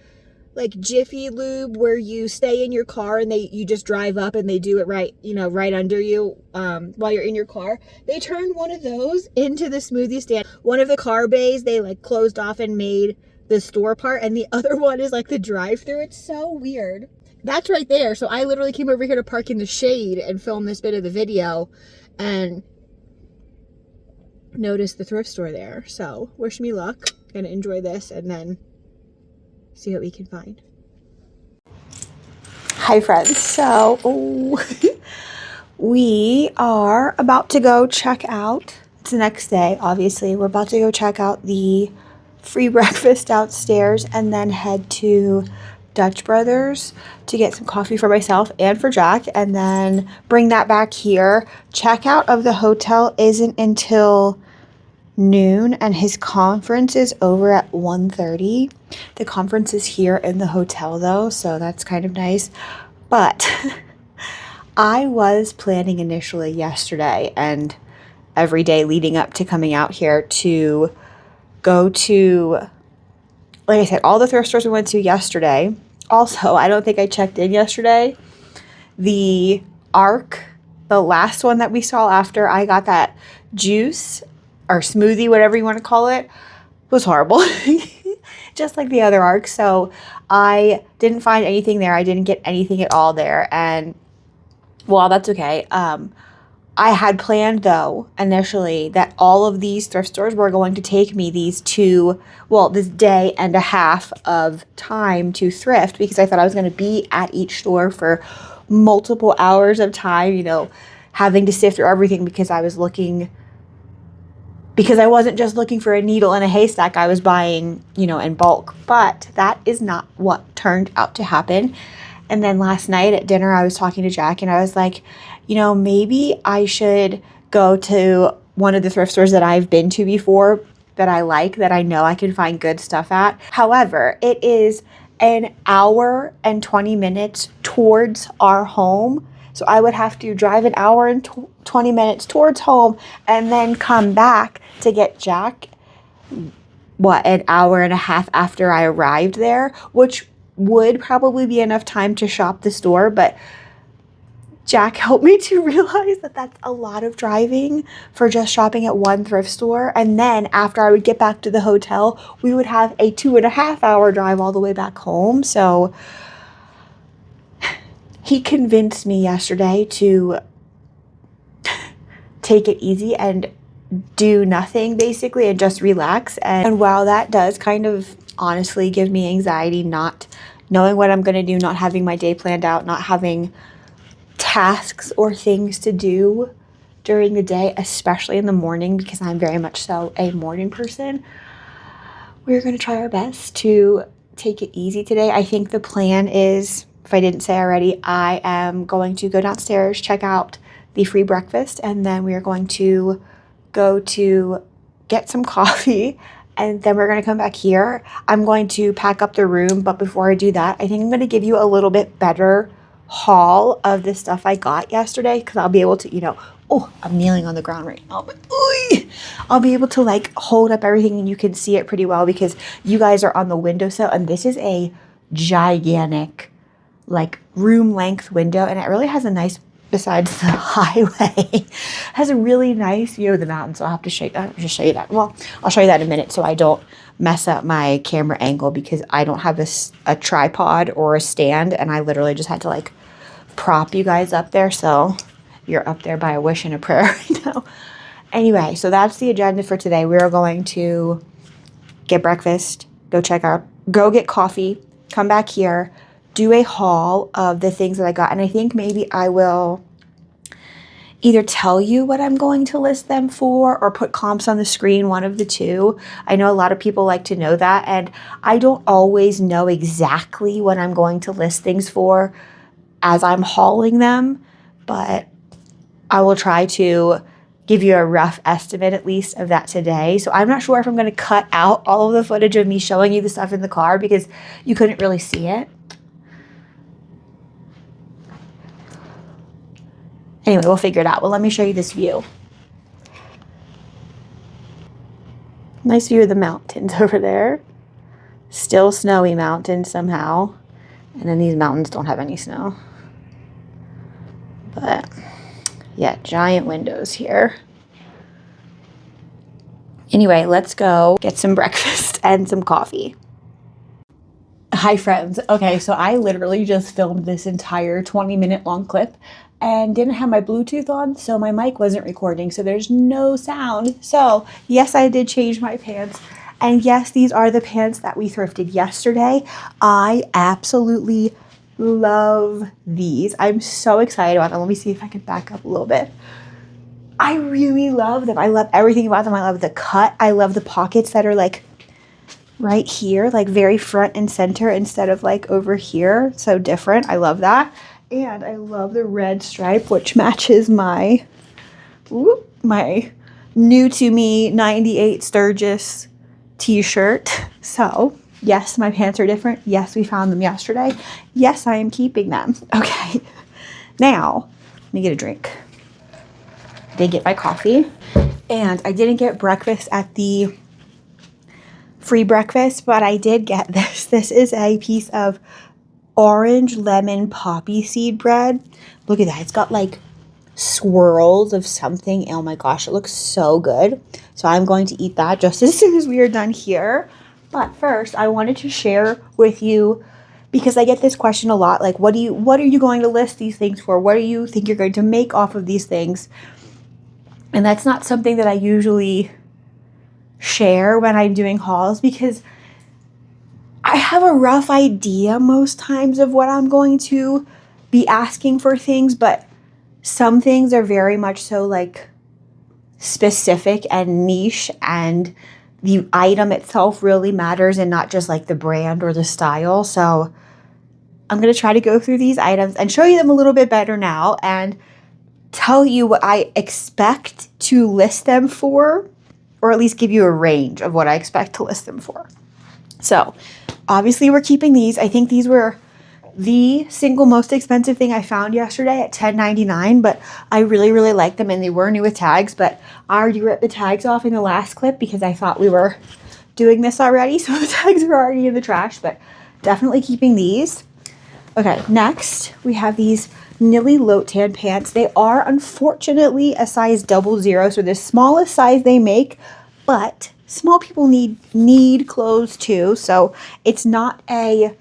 like Jiffy Lube where you stay in your car and you just drive up and they do it right, you know, right under you while you're in your car. They turned one of those into the smoothie stand. One of the car bays they like closed off and made the store part, and the other one is like the drive-through. It's so weird. That's right there. So I literally came over here to park in the shade and film this bit of the video, and notice the thrift store there. So wish me luck. Gonna enjoy this and then see what we can find. Hi friends, so we are about to go check out, it's the next day obviously, we're about to go check out the free breakfast downstairs and then head to Dutch Brothers to get some coffee for myself and for Jack, and then bring that back here. Checkout of the hotel isn't until noon, and his conference is over at 1:30. The conference is here in the hotel though, so that's kind of nice. But I was planning initially yesterday and every day leading up to coming out here to go to, like I said, all the thrift stores we went to yesterday. Also, I don't think I checked in yesterday. The Arc, the last one that we saw after I got that juice or smoothie, whatever you want to call it, was horrible. Just like the other Arc. So I didn't find anything there. I didn't get anything at all there. And well, that's okay. I had planned though initially that all of these thrift stores were going to take me this day and a half of time to thrift, because I thought I was going to be at each store for multiple hours of time, you know, having to sift through everything because I wasn't just looking for a needle in a haystack. I was buying, you know, in bulk. But that is not what turned out to happen. And then last night at dinner, I was talking to Jack and I was like, you know, maybe I should go to one of the thrift stores that I've been to before that I like, that I know I can find good stuff at. However, it is an hour and 20 minutes towards our home. So I would have to drive an hour and 20 minutes towards home and then come back to get Jack, an hour and a half after I arrived there, which would probably be enough time to shop the store. But Jack helped me to realize that that's a lot of driving for just shopping at one thrift store. And then after I would get back to the hotel, we would have a 2.5 hour drive all the way back home. So he convinced me yesterday to take it easy and do nothing basically and just relax. And while that does kind of honestly give me anxiety, not knowing what I'm going to do, not having my day planned out, not having tasks or things to do during the day, especially in the morning, because I'm very much so a morning person, we're going to try our best to take it easy today. I think the plan is, if I didn't say already, I am going to go downstairs, check out the free breakfast, and then we are going to go to get some coffee, and then we're going to come back here. I'm going to pack up the room, but before I do that, I think I'm going to give you a little bit better haul of the stuff I got yesterday, because I'll be able to, you know, oh, I'm kneeling on the ground right now, but I'll be able to like hold up everything and you can see it pretty well because you guys are on the windowsill, and this is a gigantic like room length window, and it really has a nice, besides the highway, has a really nice view of the mountains. So I'll have to just show you that. Well, I'll show you that in a minute so I don't mess up my camera angle, because I don't have a tripod or a stand, and I literally just had to like prop you guys up there. So you're up there by a wish and a prayer right now. Anyway, so that's the agenda for today. We're going to get breakfast, go get coffee, come back here, do a haul of the things that I got. And I think maybe I will either tell you what I'm going to list them for or put comps on the screen, one of the two. I know a lot of people like to know that, and I don't always know exactly what I'm going to list things for as I'm hauling them, but I will try to give you a rough estimate at least of that today. So I'm not sure if I'm going to cut out all of the footage of me showing you the stuff in the car because you couldn't really see it. Anyway, we'll figure it out. Well, let me show you this view. Nice view of the mountains over there. Still snowy mountains somehow. And then these mountains don't have any snow. But yeah, giant windows here. Anyway, let's go get some breakfast and some coffee. Hi friends. Okay, so I literally just filmed this entire 20-minute long clip and didn't have my Bluetooth on, so my mic wasn't recording, so there's no sound. So yes, I did change my pants, and yes, these are the pants that we thrifted yesterday. I absolutely love these. I'm so excited about them. Let me see if I can back up a little bit. I really love them. I love everything about them. I love the cut. I love the pockets that are like right here, like very front and center instead of like over here. So different. I love that. And I love the red stripe, which matches my new to me 98 Sturgis t-shirt. So yes, my pants are different. Yes, we found them yesterday. Yes, I am keeping them. Okay. Now, let me get a drink. I did get my coffee, and I didn't get breakfast at the free breakfast, but I did get this. This is a piece of orange lemon poppy seed bread. Look at that. It's got like swirls of something. Oh my gosh, it looks so good. So I'm going to eat that just as soon as we are done here. But first, I wanted to share with you, because I get this question a lot, like what are you going to list these things for? What do you think you're going to make off of these things? And that's not something that I usually share when I'm doing hauls, because I have a rough idea most times of what I'm going to be asking for things, but some things are very much so like specific and niche, and the item itself really matters and not just like the brand or the style. So I'm going to try to go through these items and show you them a little bit better now and tell you what I expect to list them for, or at least give you a range of what I expect to list them for. So obviously we're keeping these. I think these were the single most expensive thing I found yesterday at $10.99, but I really, really like them, and they were new with tags, but I already ripped the tags off in the last clip because I thought we were doing this already, so the tags were already in the trash, but definitely keeping these. Okay, next we have these Nilly Lotan pants. They are unfortunately a size 00, so the smallest size they make, but small people need clothes too, so it's not a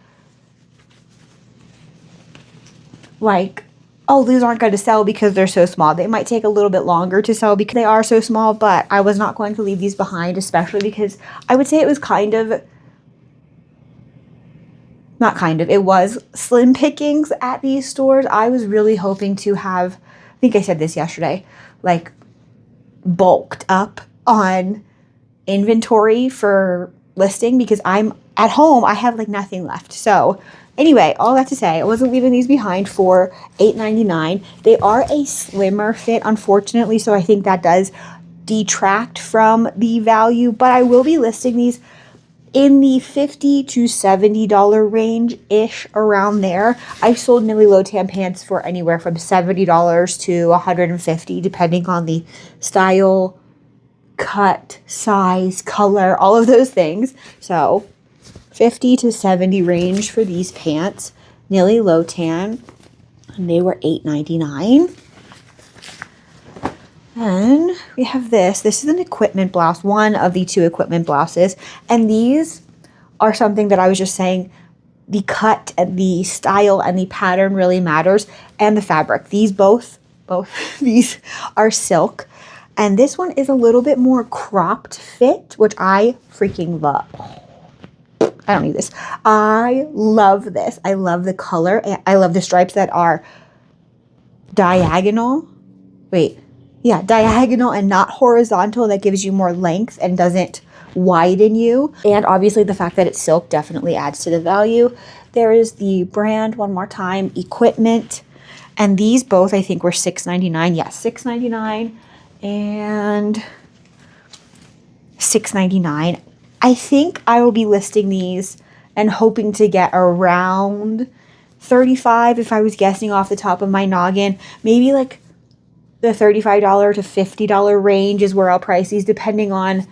like, oh, these aren't going to sell because they're so small. They might take a little bit longer to sell because they are so small, but I was not going to leave these behind, especially because I would say it was it was slim pickings at these stores. I was really hoping to have, I think I said this yesterday, like bulked up on inventory for listing because I'm at home. I have like nothing left. So anyway, all that to say, I wasn't leaving these behind for $8.99. They are a slimmer fit, unfortunately, so I think that does detract from the value, but I will be listing these in the $50 to $70 range-ish, around there. I've sold Nilly Lotan pants for anywhere from $70 to $150, depending on the style, cut, size, color, all of those things. So 50 to 70 range for these pants. Nilly Lotan, and they were $8.99. And we have this. This is an equipment blouse, one of the two equipment blouses. And these are something that I was just saying, the cut and the style and the pattern really matters, and the fabric. These both these are silk. And this one is a little bit more cropped fit, which I freaking love. I don't need this. I love this. I love the color. I love the stripes that are diagonal. Diagonal and not horizontal. That gives you more length and doesn't widen you. And obviously the fact that it's silk definitely adds to the value. There is the brand, one more time, Equipment. And these both I think were $6.99. Yes, $6.99 and $6.99. I think I will be listing these and hoping to get around $35 if I was guessing off the top of my noggin. Maybe like the $35 to $50 range is where I'll price these, depending on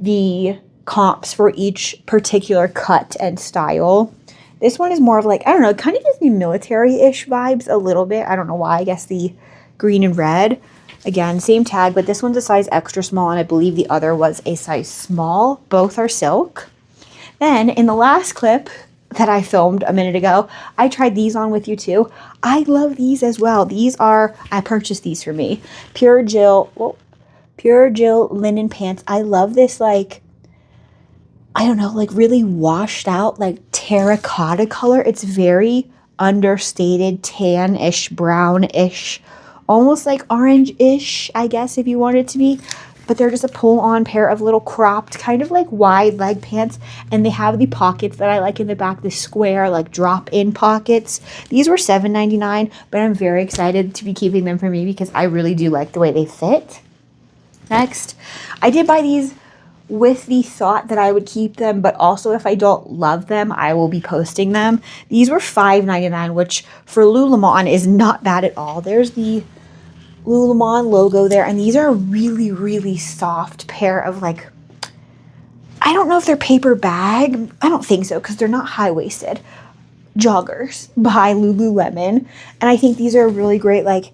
the comps for each particular cut and style. This one is more of like, I don't know, it kind of gives me military-ish vibes a little bit. I don't know why. I guess the green and red. Again, same tag, but this one's a size extra small, and I believe the other was a size small. Both are silk. Then, in the last clip that I filmed a minute ago, I tried these on with you too. I love these as well. These are, I purchased these for me. Pure Jill linen pants. I love this, like, I don't know, like really washed out, like terracotta color. It's very understated, tan-ish, brown-ish, almost like orange-ish, I guess, if you want it to be. But they're just a pull-on pair of little cropped, kind of like wide leg pants. And they have the pockets that I like in the back, the square, like drop-in pockets. These were $7.99, but I'm very excited to be keeping them for me because I really do like the way they fit. Next, I did buy these with the thought that I would keep them, but also if I don't love them, I will be posting them. These were $5.99, which for Lululemon is not bad at all. There's the Lululemon logo there, and these are a really, really soft pair of, like, I don't know if they're paper bag. I don't think so, because they're not high-waisted joggers by Lululemon. And I think these are really great, like,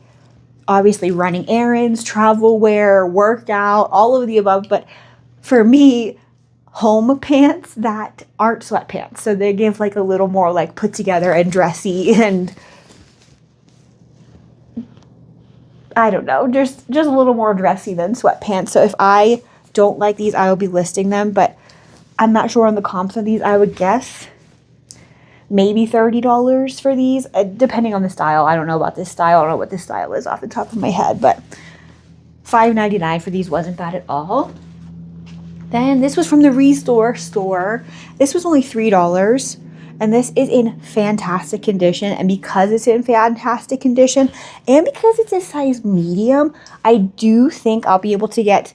obviously running errands, travel wear, workout, all of the above. But for me, home pants that aren't sweatpants. So they give, like, a little more, like, put together and dressy, and I don't know, just a little more dressy than sweatpants. So if I don't like these, I will be listing them, but I'm not sure on the comps of these. I would guess maybe $30 for these, depending on the style. I don't know about this style. I don't know what this style is off the top of my head, but $5.99 for these wasn't bad at all. Then this was from the Restore store. This was only $3, and this is in fantastic condition. And because it's in fantastic condition, and because it's a size medium, I do think I'll be able to get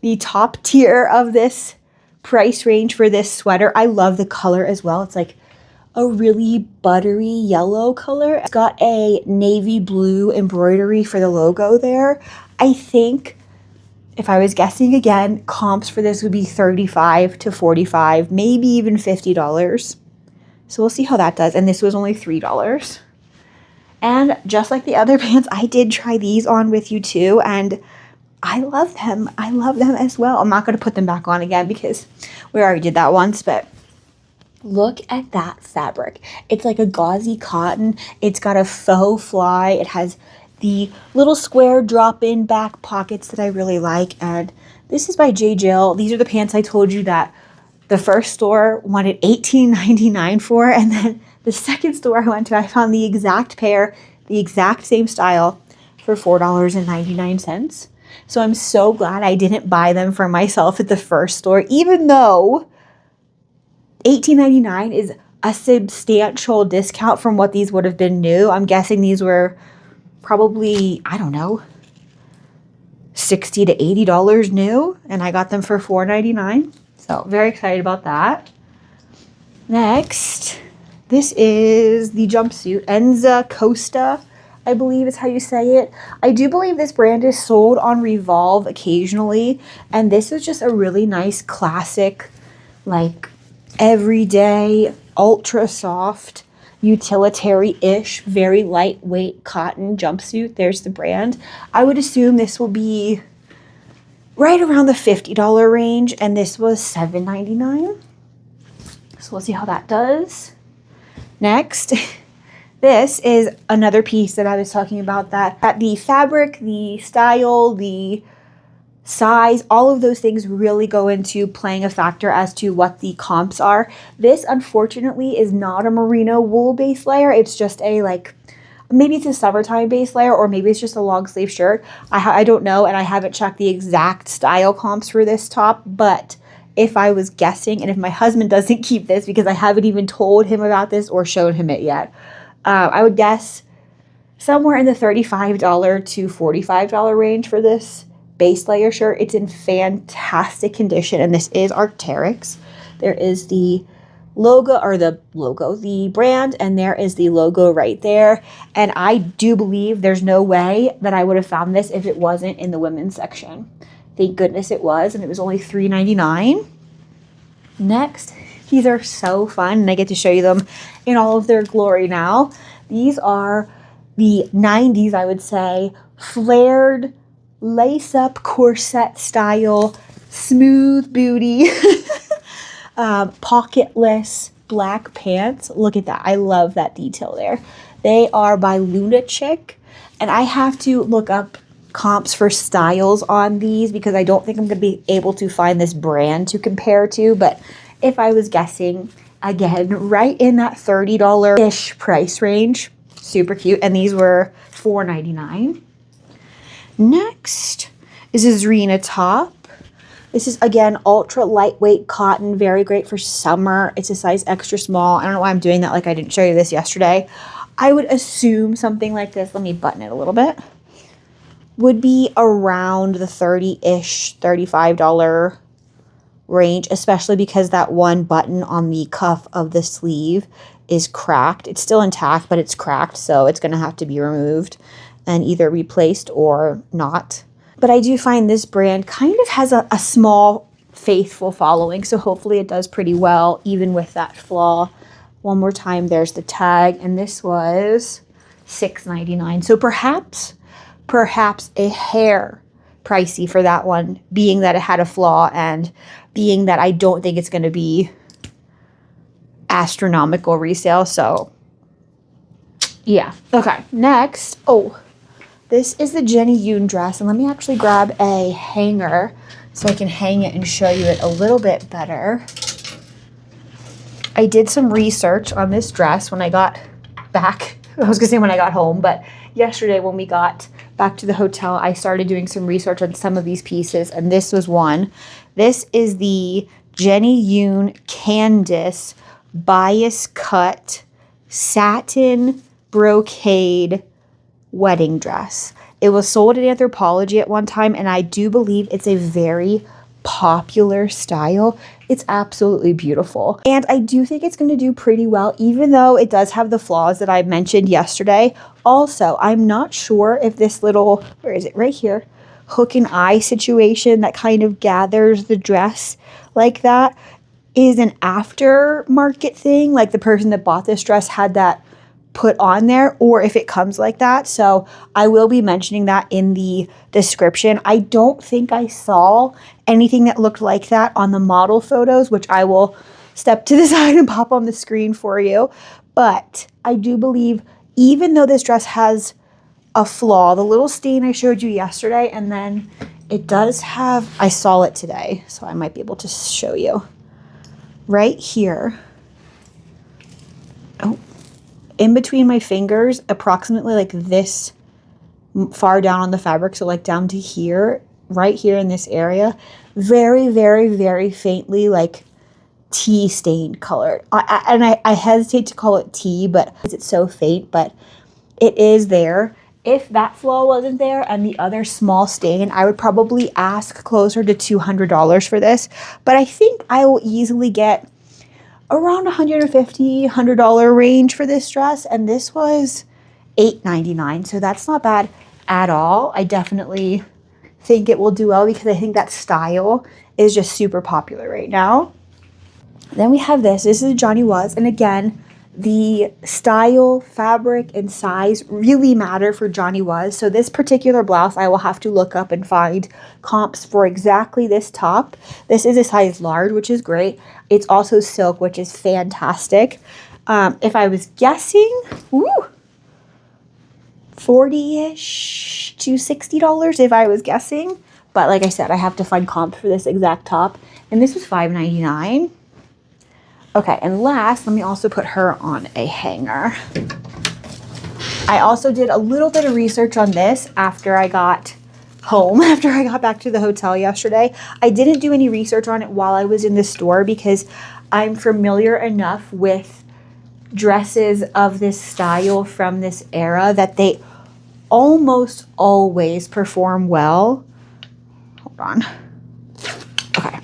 the top tier of this price range for this sweater. I love the color as well. It's like a really buttery yellow color. It's got a navy blue embroidery for the logo there. I think, if I was guessing again, comps for this would be $35 to $45, maybe even $50. So we'll see how that does. And this was only $3. And just like the other pants, I did try these on with you too, and I love them. I love them as well. I'm not going to put them back on again because we already did that once, but look at that fabric. It's like a gauzy cotton. It's got a faux fly. It has the little square drop-in back pockets that I really like. And this is by J. Jill. These are the pants I told you that the first store wanted $18.99 for. And then the second store I went to, I found the exact pair, the exact same style for $4.99. So I'm so glad I didn't buy them for myself at the first store, even though $18.99 is a substantial discount from what these would have been new. I'm guessing these were probably, I don't know, $60 to $80 new, and I got them for $4.99. So very excited about that. Next, this is the jumpsuit, Enza Costa, I believe is how you say it. I do believe this brand is sold on Revolve occasionally, and this is just a really nice classic, like everyday, ultra soft, utilitarian-ish, very lightweight cotton jumpsuit. There's the brand. I would assume this will be right around the $50 range, and this was $7.99. So we'll see how that does. Next, this is another piece that I was talking about, that the fabric, the style, the size, all of those things really go into playing a factor as to what the comps are. This, unfortunately, is not a merino wool base layer. It's just a, like, maybe it's a summertime base layer, or maybe it's just a long sleeve shirt. I don't know, and I haven't checked the exact style comps for this top, but if I was guessing, and if my husband doesn't keep this because I haven't even told him about this or shown him it yet, I would guess somewhere in the $35 to $45 range for this base layer shirt. It's in fantastic condition, and this is Arc'teryx. There is the the brand, and there is the logo right there. And I do believe there's no way that I would have found this if it wasn't in the women's section. Thank goodness it was, and it was only $3.99. Next, these are so fun, and I get to show you them in all of their glory now. These are the 90s, I would say, flared lace-up corset style, smooth booty, pocketless black pants. Look at that. I love that detail there. They are by Luna Chick, and I have to look up comps for styles on these because I don't think I'm going to be able to find this brand to compare to, but if I was guessing, again, right in that $30-ish price range. Super cute, and these were $4.99. Next is a Zrina top. This is, again, ultra lightweight cotton, very great for summer. It's a size extra small. I don't know why I'm doing that like I didn't show you this yesterday. I would assume something like this, let me button it a little bit, would be around the $30-ish, $35 range, especially because that one button on the cuff of the sleeve is cracked. It's still intact, but it's cracked, so it's going to have to be removed and either replaced or not. But I do find this brand kind of has a small, faithful following, so hopefully it does pretty well, even with that flaw. One more time, there's the tag, and this was $6.99. So perhaps a hair pricey for that one, being that it had a flaw and being that I don't think it's going to be astronomical resale. So yeah. Okay, next. Oh, this is the Jenny Yoon dress, and let me actually grab a hanger so I can hang it and show you it a little bit better. I did some research on this dress when I got back. I was gonna say when I got home, but yesterday when we got back to the hotel, I started doing some research on some of these pieces, and this was one. This is the Jenny Yoon Candice bias cut satin brocade wedding dress. It was sold at Anthropologie at one time, and I do believe it's a very popular style. It's absolutely beautiful. And I do think it's going to do pretty well, even though it does have the flaws that I mentioned yesterday. Also, I'm not sure if this little, where is it? Right here, hook and eye situation that kind of gathers the dress like that is an aftermarket thing. Like the person that bought this dress had that put on there, or if it comes like that. So I will be mentioning that in the description. I don't think I saw anything that looked like that on the model photos, which I will step to the side and pop on the screen for you. But I do believe, even though this dress has a flaw, the little stain I showed you yesterday, and then it does have, I saw it today, so I might be able to show you. Right here. Oh. In between my fingers, approximately like this far down on the fabric, so like down to here, right here in this area, very, very, very faintly like tea stained colored. I hesitate to call it tea, but it's so faint, but it is there. If that flaw wasn't there and the other small stain, I would probably ask closer to $200 for this, but I think I will easily get around $150, $100 range for this dress, and this was $8.99, so that's not bad at all. I definitely think it will do well because I think that style is just super popular right now. Then we have this. This is Johnny Was, and again, the style, fabric, and size really matter for Johnny Was. So this particular blouse, I will have to look up and find comps for exactly this top. This is a size large, which is great. It's also silk, which is fantastic. If I was guessing, $40-ish to $60 if I was guessing. But like I said, I have to find comps for this exact top. And this was $5.99. Okay, and last, let me also put her on a hanger. I also did a little bit of research on this after I got home, after I got back to the hotel yesterday. I didn't do any research on it while I was in the store because I'm familiar enough with dresses of this style from this era that they almost always perform well. Hold on. Okay.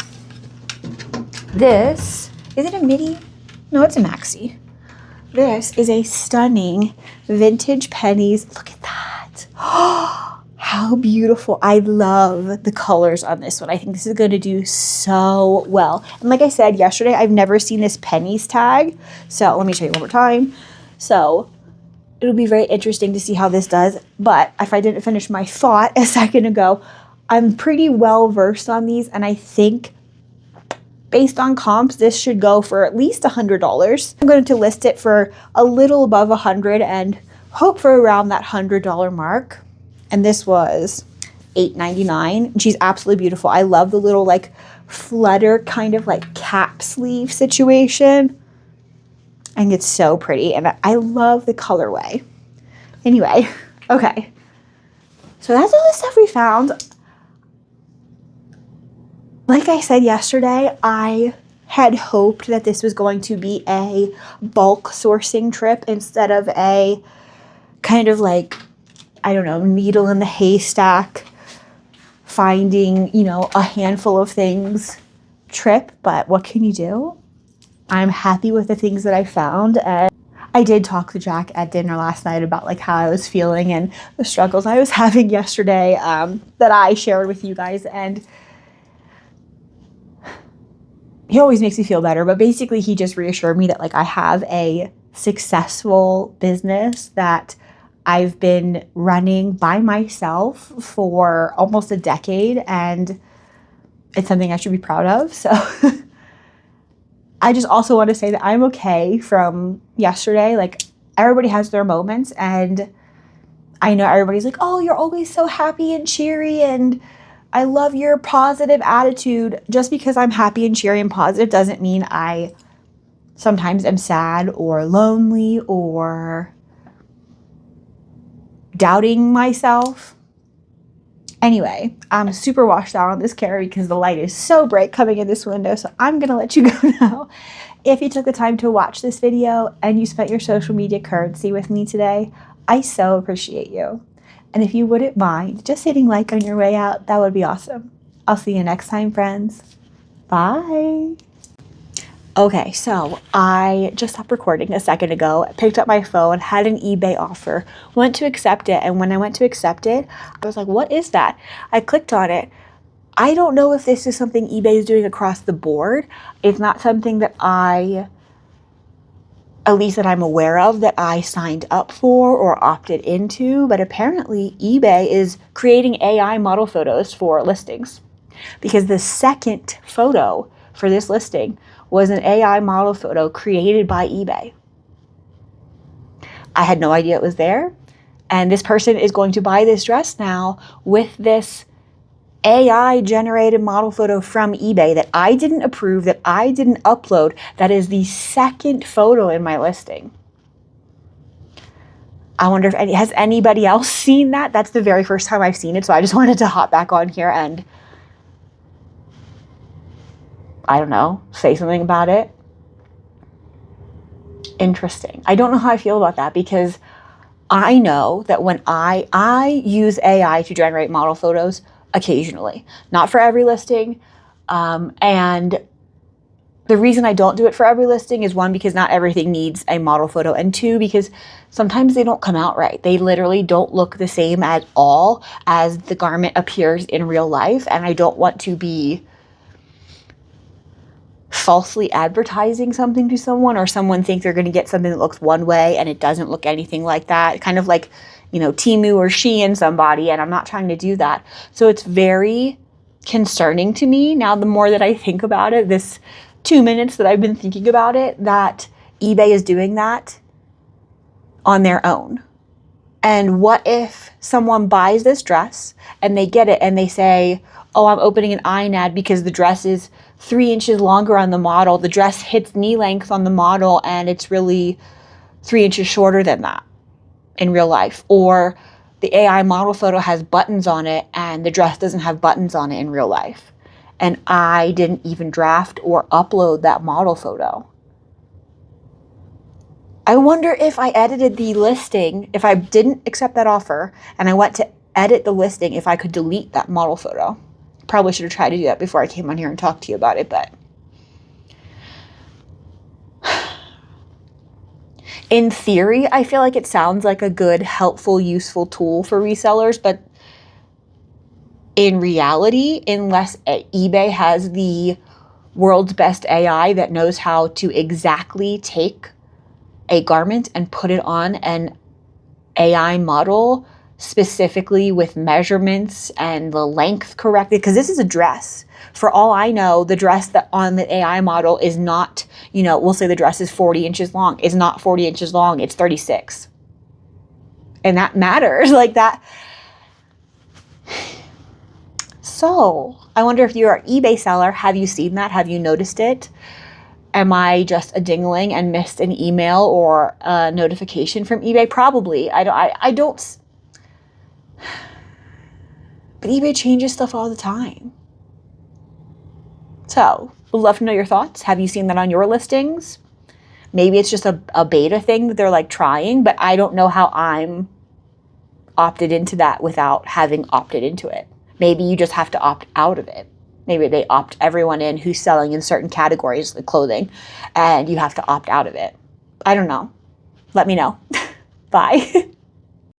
This, is it a midi? No, it's a maxi. This is a stunning vintage pennies. Look at that. How beautiful. I love the colors on this one. I think this is going to do so well. And like I said yesterday, I've never seen this pennies tag. So let me show you one more time. So it'll be very interesting to see how this does. But if I didn't finish my thought a second ago, I'm pretty well versed on these. And I think based on comps, this should go for at least $100. I'm going to list it for a little above $100 and hope for around that $100 mark. And this was $8.99. She's absolutely beautiful. I love the little like flutter kind of like cap sleeve situation. I think it's so pretty and I love the colorway. Anyway, okay. So that's all the stuff we found. Like I said yesterday, I had hoped that this was going to be a bulk sourcing trip instead of a kind of like, I don't know, needle in the haystack, finding, you know, a handful of things trip. But what can you do? I'm happy with the things that I found. And I did talk to Jack at dinner last night about like how I was feeling and the struggles I was having yesterday that I shared with you guys. And he always makes me feel better, but basically he just reassured me that like I have a successful business that I've been running by myself for almost a decade, and it's something I should be proud of. So I just also want to say that I'm okay from yesterday. Like everybody has their moments, and I know everybody's like, oh, you're always so happy and cheery and I love your positive attitude. Just because I'm happy and cheery and positive doesn't mean I sometimes am sad or lonely or doubting myself. Anyway, I'm super washed out on this camera because the light is so bright coming in this window, so I'm gonna let you go now. If you took the time to watch this video and you spent your social media currency with me today, I so appreciate you. And if you wouldn't mind just hitting like on your way out, that would be awesome. I'll see you next time, friends. Bye. Okay, so I just stopped recording a second ago, picked up my phone, had an eBay offer, went to accept it, and when I went to accept it, I was like, what is that? I clicked on it. I don't know if this is something eBay is doing across the board. It's not something that at least that I'm aware of, that I signed up for or opted into, but apparently eBay is creating AI model photos for listings, because the second photo for this listing was an AI model photo created by eBay. I had no idea it was there. And this person is going to buy this dress now with this AI generated model photo from eBay that I didn't approve, that I didn't upload. That is the second photo in my listing. I wonder if has anybody else seen that? That's the very first time I've seen it. So I just wanted to hop back on here and, I don't know, say something about it. Interesting. I don't know how I feel about that, because I know that when I use AI to generate model photos occasionally, not for every listing. And the reason I don't do it for every listing is, one, because not everything needs a model photo, and two, because sometimes they don't come out right. They literally don't look the same at all as the garment appears in real life. And I don't want to be falsely advertising something to someone, or someone think they're going to get something that looks one way and it doesn't look anything like that. Kind of like, Temu or Shein somebody, and I'm not trying to do that. So it's very concerning to me now, the more that I think about it, this 2 minutes that I've been thinking about it, that eBay is doing that on their own. And what if someone buys this dress and they get it and they say, oh, I'm opening an iron ad because the dress is 3 inches longer on the model. The dress hits knee length on the model and it's really 3 inches shorter than that in real life. Or the AI model photo has buttons on it and the dress doesn't have buttons on it in real life. And I didn't even draft or upload that model photo. I wonder if I edited the listing, if I didn't accept that offer and I went to edit the listing, if I could delete that model photo. Probably should have tried to do that before I came on here and talked to you about it, but in theory, I feel like it sounds like a good, helpful, useful tool for resellers, but in reality, unless eBay has the world's best AI that knows how to exactly take a garment and put it on an AI model specifically with measurements and the length corrected, because this is a dress. For all I know, the dress that on the AI model is not, we'll say the dress is 40 inches long. It's not 40 inches long. It's 36. And that matters like that. So I wonder if you're an eBay seller, have you seen that? Have you noticed it? Am I just a dingling and missed an email or a notification from eBay? Probably. I don't. But eBay changes stuff all the time. So, would love to know your thoughts. Have you seen that on your listings? Maybe it's just a beta thing that they're like trying, but I don't know how I'm opted into that without having opted into it. Maybe you just have to opt out of it. Maybe they opt everyone in who's selling in certain categories of clothing, and you have to opt out of it. I don't know. Let me know. Bye.